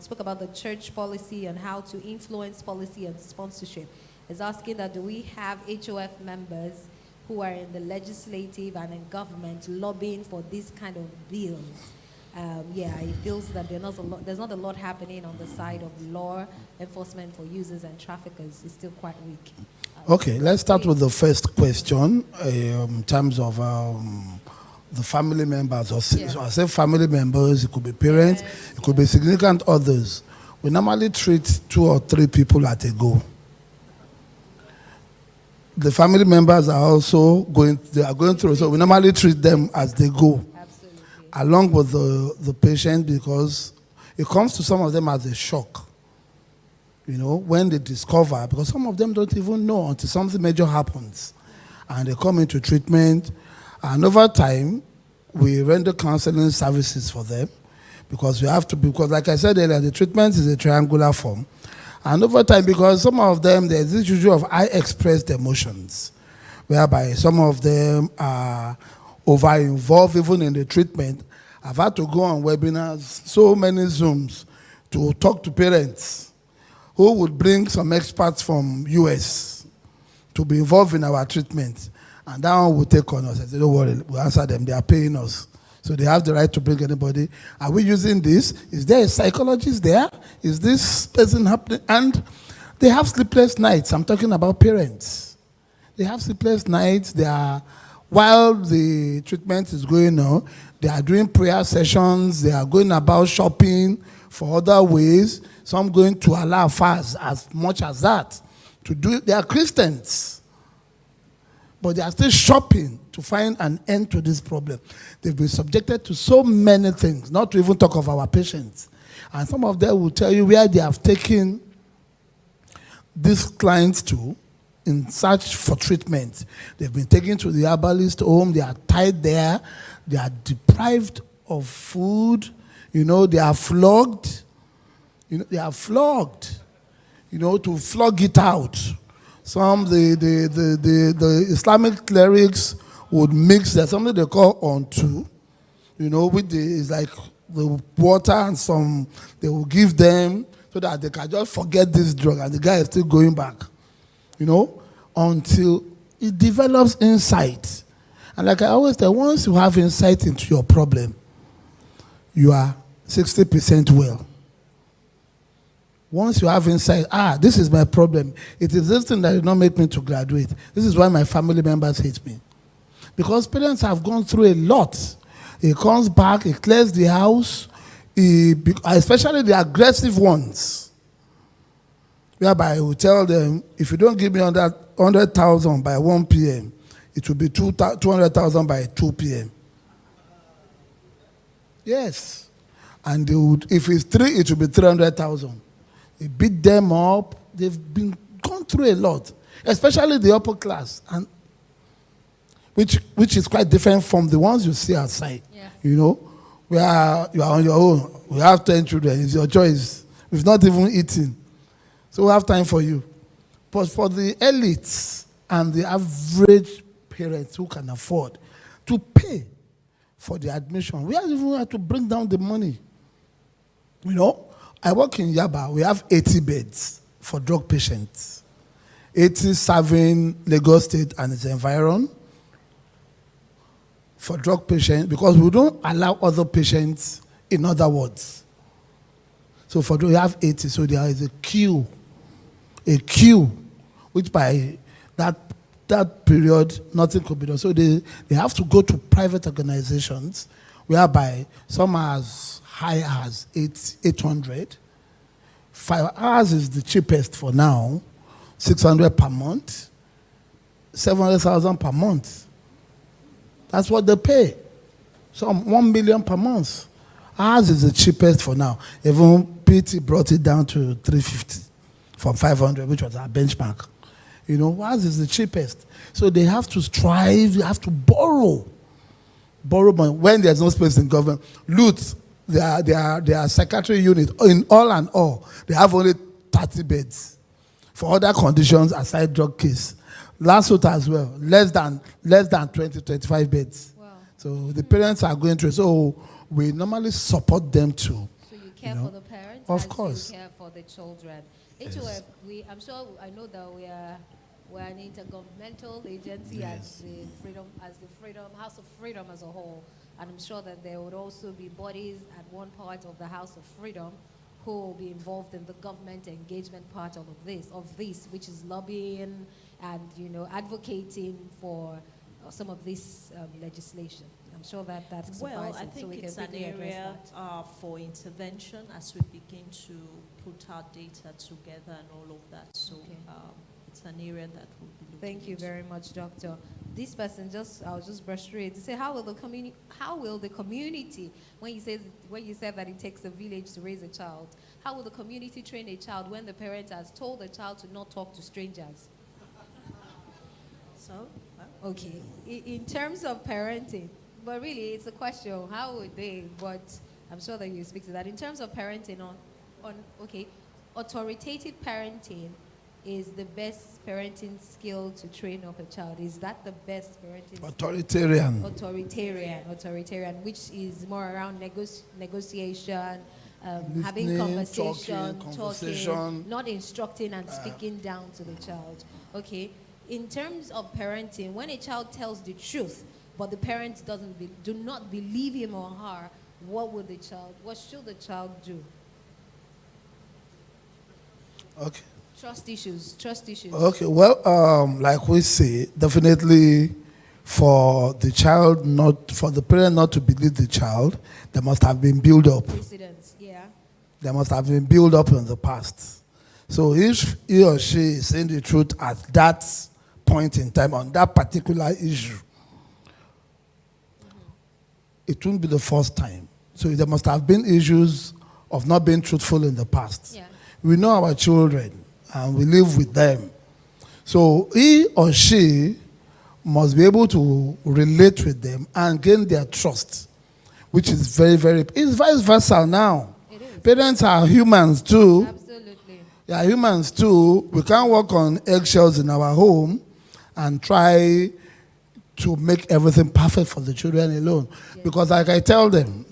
spoke about the church policy and how to influence policy and sponsorship. It's asking that do we have HOF members who are in the legislative and in government lobbying for this kind of bills? It feels that there's not a lot happening on the side of law enforcement for users and traffickers. It's still quite weak. Okay, let's start with the first question in terms of the family members. So I say family members, it could be parents, it could be significant others. We normally treat 2 or 3 people at a go. The family members are also going through, so we normally treat them as they go. Absolutely. Along with the patient, because it comes to some of them as a shock. When they discover, because some of them don't even know until something major happens. And they come into treatment, and over time, we render counseling services for them, because like I said earlier, the treatment is a triangular form. And over time, because some of them, there's this issue of I expressed emotions, whereby some of them are over-involved even in the treatment. I've had to go on webinars, so many Zooms, to talk to parents who would bring some experts from US to be involved in our treatment. And that one will take on us. I said, don't worry, we'll answer them. They are paying us. So they have the right to bring anybody. Are we using this? Is there a psychologist there? Is this person happening? And they have sleepless nights. I'm talking about parents. They have sleepless nights. While the treatment is going on, they are doing prayer sessions. They are going about shopping for other ways. Some going to allow fast as much as that. They are Christians. But they are still shopping to find an end to this problem. They've been subjected to so many things, not to even talk of our patients. And some of them will tell you where they have taken these clients to, in search for treatment. They've been taken to the herbalist home. They are tied there. They are deprived of food. They are flogged. They are flogged. To flog it out. Some the Islamic clerics would mix. There's something they call ontu. With it's like the water and some they will give them so that they can just forget this drug and the guy is still going back. Until it develops insight. And like I always say, once you have insight into your problem, you are 60% well. Once you have insight, this is my problem. It is this thing that did not make me to graduate. This is why my family members hate me. Because parents have gone through a lot. He comes back, he clears the house, especially the aggressive ones. Whereby he will tell them, if you don't give me 100,000 by 1 p.m., it will be 200,000 by 2 p.m. Yes. And if it's 3, it will be 300,000. They beat them up. They've gone through a lot, especially the upper class, and which is quite different from the ones you see outside. Yeah. Where you are on your own. We have 10 children. It's your choice. We've not even eaten. So we have time for you. But for the elites and the average parents who can afford to pay for the admission, we even have to bring down the money. I work in Yaba. We have 80 beds for drug patients. 80 serving Lagos State and its environ for drug patients because we don't allow other patients in other wards. So we have 80. So there is a queue, which by that period, nothing could be done. So they have to go to private organizations whereby some are as high as 800. 5 hours is the cheapest for now, 600 per month, 700,000 per month. That's what they pay. Some 1 million per month. Ours is the cheapest for now. Even PT brought it down to 350 from 500, which was our benchmark. Ours is the cheapest. So they have to strive, they have to borrow money when there's no space in government. Loot, their psychiatry unit, in all, they have only 30 beds. For other conditions, aside drug case. Last as well, less than 20, 25 beds. Wow. So the parents are going through. So we normally support them too. So you care for the parents, of course. You care for the children. Yes. HOF, I know that we're an intergovernmental agency, yes, as the Freedom House of Freedom as a whole, and I'm sure that there would also be bodies at one part of the House of Freedom who will be involved in the government engagement part of this, which is lobbying and advocating for some of this legislation. I'm sure that suffices. Well, I think it's an area for intervention as we begin to put our data together and all of that. So it's an area that we'll be looking Thank you very much, Doctor. This person I'll just brush through it to say, how will the community, when you said that it takes a village to raise a child, how will the community train a child when the parent has told the child to not talk to strangers? So, okay, in terms of parenting, but really it's a question, how would they, but I'm sure that you speak to that. In terms of parenting authoritative parenting is the best parenting skill to train up a child. Is that the best parenting Authoritarian. Authoritarian, which is more around negotiation, having talking, not instructing and speaking down to the child. Okay. In terms of parenting, when a child tells the truth, but the parents do not believe him or her, what should the child do? Okay. Trust issues. Okay, well, like we say, definitely for the parent not to believe the child, there must have been build up. Precedents, yeah. There must have been build up in the past. So if he or she is saying the truth at that point in time on that particular issue, it won't be the first time. So there must have been issues of not being truthful in the past. Yeah. We know our children and we live with them. So he or she must be able to relate with them and gain their trust, which is very, very, it's vice versa now. It is. Parents are humans too. Absolutely. They are humans too. We can't walk on eggshells in our home and try to make everything perfect for the children alone. Yes. Because like I tell them,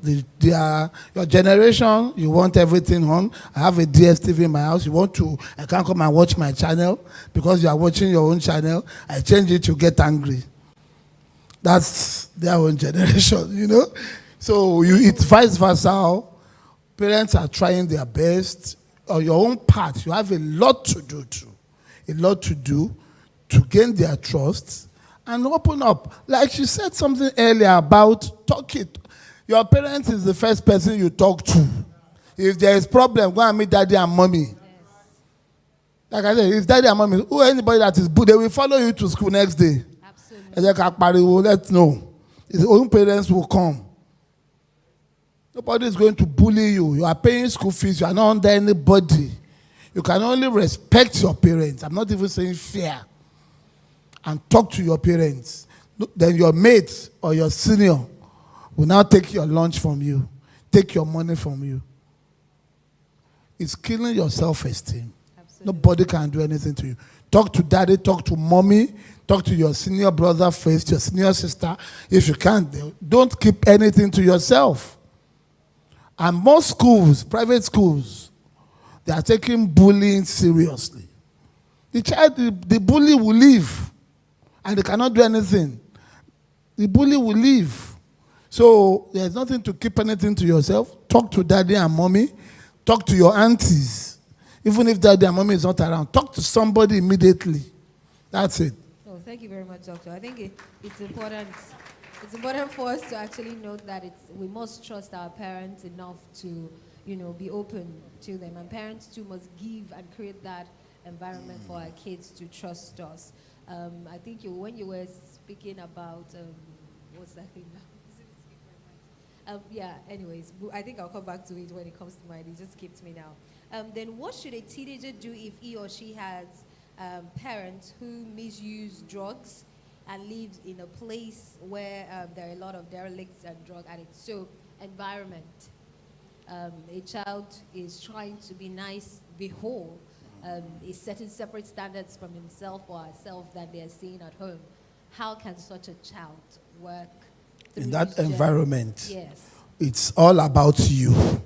your generation, you want everything on. I have a DSTV in my house. I can't come and watch my channel because you are watching your own channel. I change it, you get angry. That's their own generation, you know. So it's vice versa. Parents are trying their best. On your own part, you have a lot to do too. A lot to do to gain their trust and open up. Like she said something earlier about talking. Your parents is the first person you talk to. If there is problem, go and meet daddy and mommy. Yes. Like I said, if daddy and mommy, or anybody that is good, they will follow you to school next day. Absolutely. Let's know. His own parents will come. Nobody is going to bully you. You are paying school fees. You are not under anybody. You can only respect your parents. I'm not even saying fear. And talk to your parents. Then your mate or your senior will now take your lunch from you, take your money from you. It's killing your self-esteem. Absolutely. Nobody can do anything to you. Talk to daddy, talk to mommy, talk to your senior brother first, your senior sister. If you can't, don't keep anything to yourself. And most schools, private schools, they are taking bullying seriously. The bully will leave. And they cannot do anything. The bully will leave. So there's nothing to keep anything to yourself. Talk to daddy and mommy. Talk to your aunties. Even if daddy and mommy is not around, talk to somebody immediately. That's it. Oh, thank you very much, Doctor. I think it's important. It's important for us to actually note that we must trust our parents enough to, be open to them. And parents too must give and create that environment for our kids to trust us. I think when you were speaking about, what's that thing now? Anyways, I think I'll come back to it when it comes to mind. It just skipped me now. Then what should a teenager do if he or she has parents who misuse drugs and lives in a place where there are a lot of derelicts and drug addicts? So, environment. A child is trying to be nice, be whole. Is setting separate standards from himself or herself that they are seeing at home. How can such a child work in that environment? Yes. It's all about you.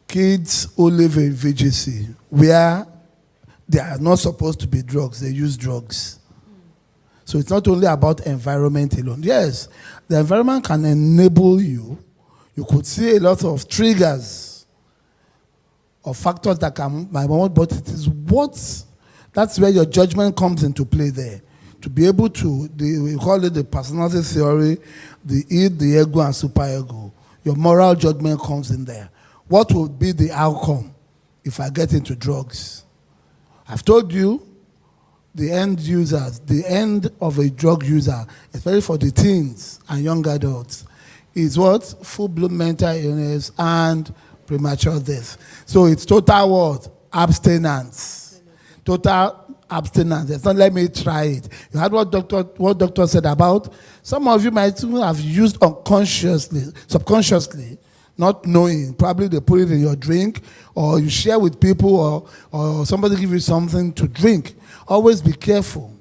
Kids who live in VGC, where they are not supposed to be drugs, they use drugs. So it's not only about environment alone. Yes, the environment can enable you. You could see a lot of triggers or factors that can promote, but it is that's where your judgment comes into play there. To be able to, we call it the personality theory, the id, the ego, and superego. Your moral judgment comes in there. What will be the outcome if I get into drugs? I've told you, the end of a drug user, especially for the teens and young adults, is what? Full-blown mental illness and premature death. So it's total what? Abstinence. Total abstinence. It's not let me try it. You heard what doctor said about? Some of you might even have used unconsciously, subconsciously, not knowing. Probably they put it in your drink, or you share with people, or somebody give you something to drink. Always be careful.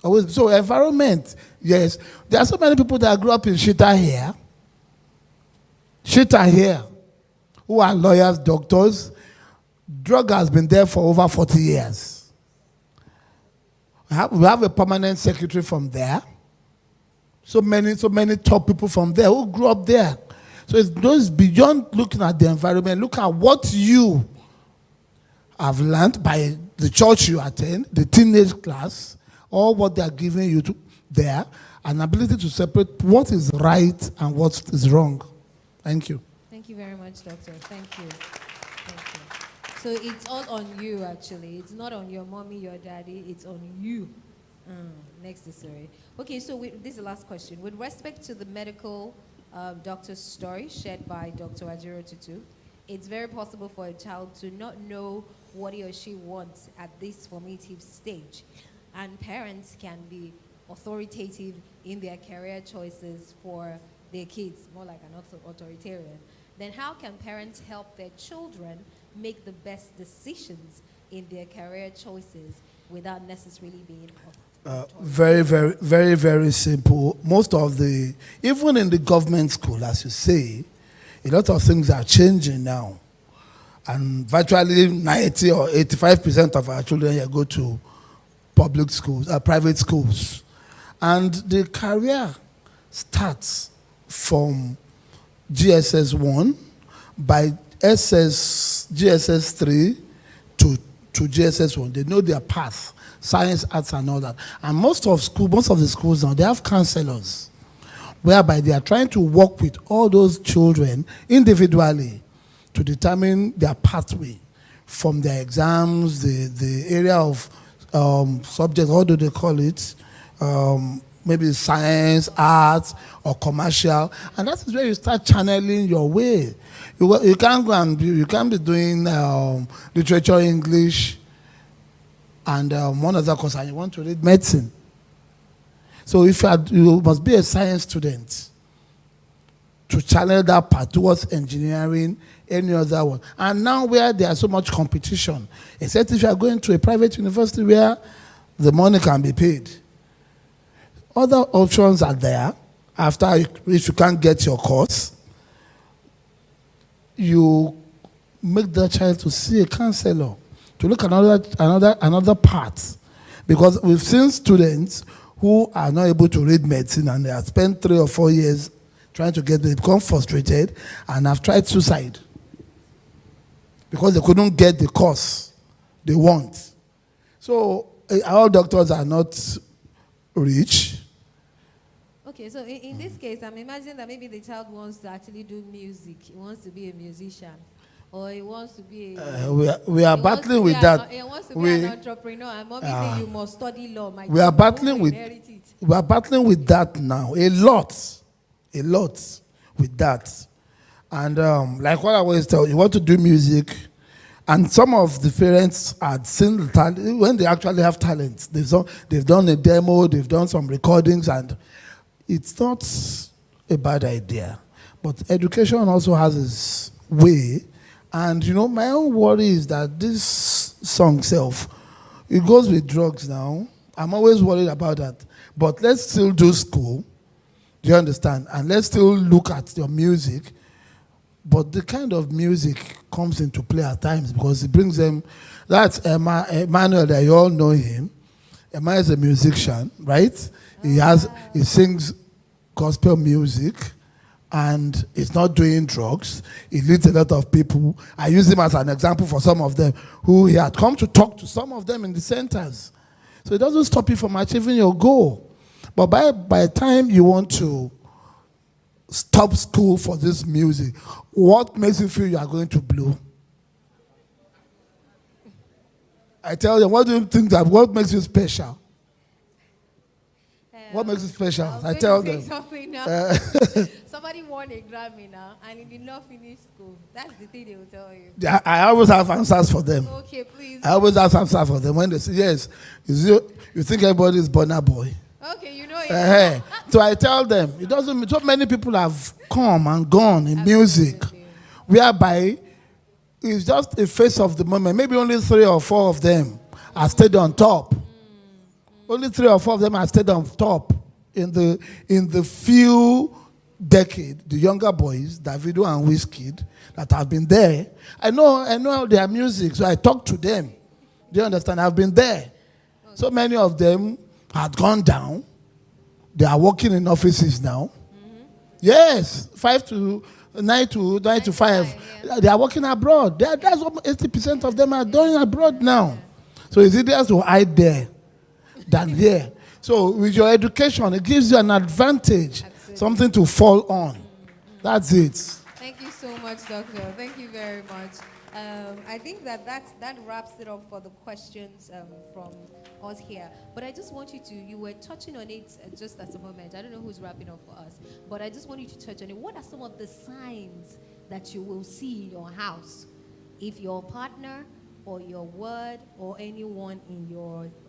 So environment, yes. There are so many people that grew up in Shita here, who are lawyers, doctors. Drug has been there for over 40 years. We have a permanent secretary from there. So many top people from there who grew up there. So it goes beyond looking at the environment. Look at what you have learned by the church you attend, the teenage class, or what they are giving you there, an ability to separate what is right and what is wrong. Thank you. Thank you very much, Doctor. Thank you. So it's all on you, actually. It's not on your mommy, your daddy. It's on you. Next is sorry. Okay, so this is the last question. With respect to the medical doctor's story shared by Dr. Ajirotutu, it's very possible for a child to not know what he or she wants at this formative stage. And parents can be authoritative in their career choices for their kids, more like an authoritarian. Then how can parents help their children make the best decisions in their career choices without necessarily being Very, very, very, very simple. Most of even in the government school, as you say, a lot of things are changing now. And virtually 90 or 85% of our children here go to public schools, private schools. And the career starts from GSS 1 by GSS 3 to GSS 1. They know their path, science, arts, and all that. And most of the schools now, they have counselors, whereby they are trying to work with all those children individually to determine their pathway from their exams, the area of subject, how do they call it? Maybe science, arts, or commercial. And that is where you start channeling your way. You can't go and you can't be doing literature, English, and one other course, and you want to read medicine. So you must be a science student to channel that path towards engineering, any other one. And now where there's so much competition, except if you are going to a private university where the money can be paid. Other options are there. If you can't get your course, you make the child to see a counselor, to look at another part. Because we've seen students who are not able to read medicine and they have spent 3 or 4 years trying to get, they become frustrated and have tried suicide because they couldn't get the course they want. So all doctors are not rich. Okay, so in this case, I'm imagining that maybe the child wants to actually do music. He wants to be a musician. Or he wants to be we are battling with that. He wants to be an entrepreneur. And mommy say you must study law. We are battling with that now. A lot with that. And like what I always tell you, want to do music. And some of the parents had seen the talent when they actually have talent. They've done a demo, they've done some recordings, and it's not a bad idea. But education also has its way. And, my own worry is that this song self, it goes with drugs now. I'm always worried about that. But let's still do school. Do you understand? And let's still look at your music. But the kind of music comes into play at times because it brings them. That's Emmanuel, that you all know him. Emma is a musician, right? He sings gospel music. And he's not doing drugs. He leads a lot of people. I use him as an example for some of them who he had come to talk to some of them in the centers. So it doesn't stop you from achieving your goal. But by the time you want to stop school for this music, what makes you feel you are going to blow? I tell them, what do you think what makes you special? What makes it special? I tell them. Somebody won a Grammy now, and he did not finish school. That's the thing they will tell you. Yeah, I always have answers for them. Okay, please. I always have answers for them when they say, yes, you think everybody is Burna Boy. Okay, you know it. So I tell them, it doesn't mean so many people have come and gone in music, whereby it's just a face of the moment. Maybe only 3 or 4 of them have stayed on top. Only 3 or 4 of them have stayed on top in the few decades. The younger boys, Davido and Wizkid, that have been there. I know their music, so I talk to them. Do you understand? I've been there. Okay. So many of them had gone down. They are working in offices now. Mm-hmm. Yes, 9 to 5. Yeah. They are working abroad. That's what 80% of them are doing abroad now. So it's easier to hide there than here. So with your education, it gives you an advantage, something to fall on. That's it. Thank you so much, Doctor. Thank you very much. I think that wraps it up for the questions from us here. But I just want you were touching on it just at the moment. I don't know who's wrapping up for us, but I just want you to touch on it. What are some of the signs that you will see in your house if your partner or your word or anyone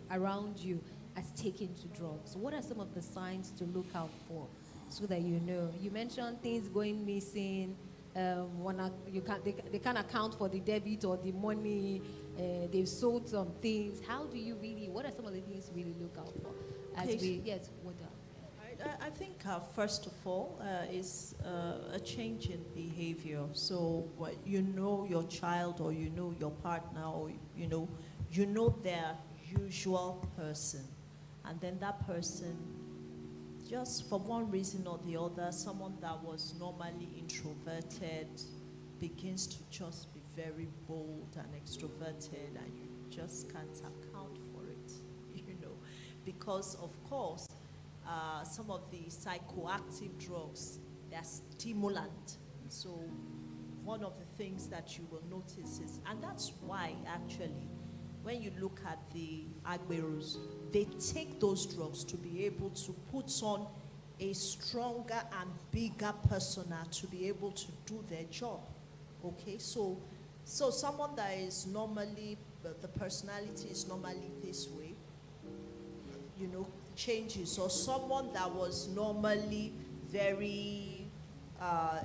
around you has taken to drugs? What are some of the signs to look out for so that you know? You mentioned things going missing. They can't account for the debit or the money. They've sold some things. How do you really? What are some of the things you really look out for? I think first of all is a change in behavior. So you know your child, or you know your partner, or you know their usual person, and then that person, just for one reason or the other, someone that was normally introverted begins to just be very bold and extroverted, and you just can't account for it, because of course some of the psychoactive drugs, they're stimulant. So one of the things that you will notice is, and that's why actually when you look at the Agberos, they take those drugs to be able to put on a stronger and bigger persona to be able to do their job. Okay, so someone that is normally, the personality is normally this way, changes, or someone that was normally very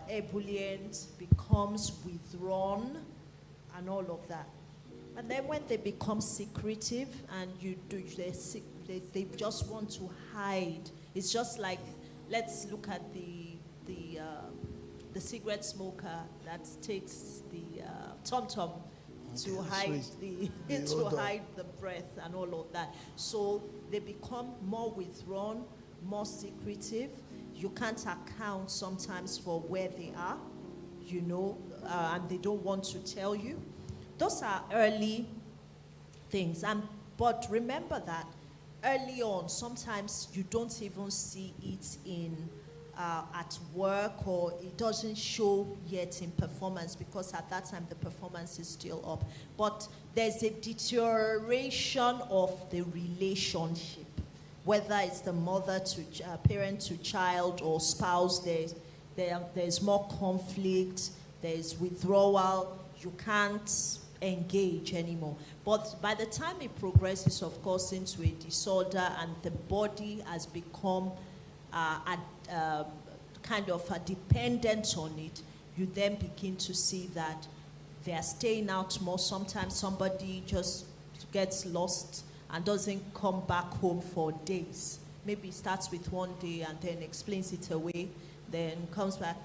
ebullient becomes withdrawn and all of that. And then when they become secretive and they just want to hide. It's just like, let's look at the cigarette smoker that takes the tom-tom to hide hide the breath and all of that. So they become more withdrawn, more secretive. You can't account sometimes for where they are, and they don't want to tell you. Those are early things. But remember that early on, sometimes you don't even see it at work, or it doesn't show yet in performance, because at that time the performance is still up. But there's a deterioration of the relationship, whether it's the mother to parent to child or spouse. There's more conflict, there's withdrawal, you can't engage anymore. But by the time it progresses, of course, into a disorder and the body has become kind of dependent on it, you then begin to see that they are staying out more. Sometimes somebody just gets lost and doesn't come back home for days. Maybe starts with one day and then explains it away, then comes back,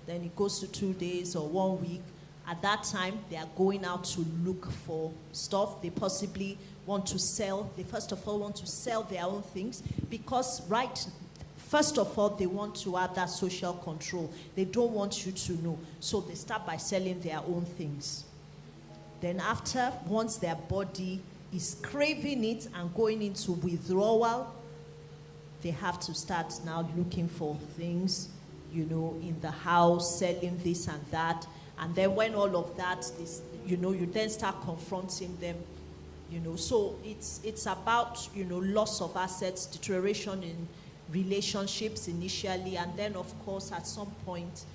then it goes to 2 days or 1 week. At that time, they are going out to look for stuff. They possibly want to sell. They first of all want to sell their own things, because first of all, they want to have that social control. They don't want you to know. So they start by selling their own things. Then once their body is craving it and going into withdrawal, they have to start now looking for things, in the house, selling this and that. And then when all of that is, you then start confronting them, So it's about, loss of assets, deterioration in relationships initially, and then of course at some point,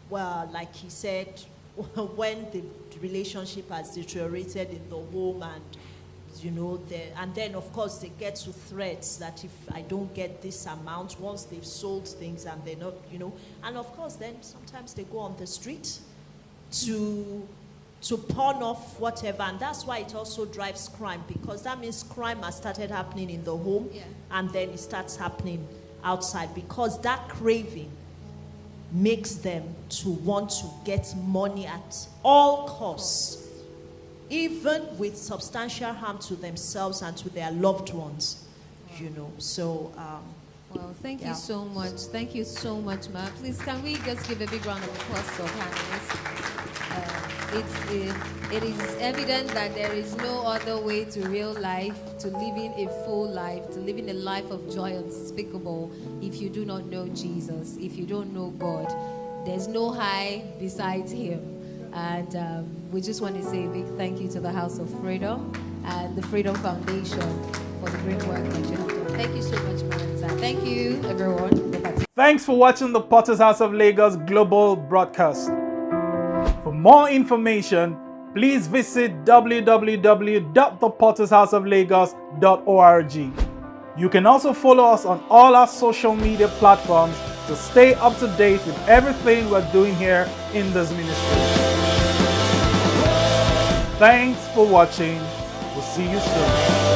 well, like he said, when the relationship has deteriorated in the home, and and then of course they get to threats that if I don't get this amount, once they've sold things and they're not, and of course then sometimes they go on the street to pawn off whatever, and that's why it also drives crime, because that means crime has started happening in the home, and then it starts happening outside, because that craving makes them to want to get money at all costs, even with substantial harm to themselves and to their loved ones, So, well, thank you so much. Thank you so much, Ma. Please, can we just give a big round of applause to our panelists? It is evident that there is no other way to real life, to living a full life, to living a life of joy unspeakable, if you do not know Jesus, if you don't know God. There's no high besides Him. And we just want to say a big thank you to the House of Freedom and the Freedom Foundation for the great work that you have done. Thank you so much, Marita. Thank you, everyone. Thanks for watching the Potter's House of Lagos Global Broadcast. For more information, please visit www.thepottershouseoflagos.org. You can also follow us on all our social media platforms to stay up to date with everything we're doing here in this ministry. Thanks for watching. We'll see you soon.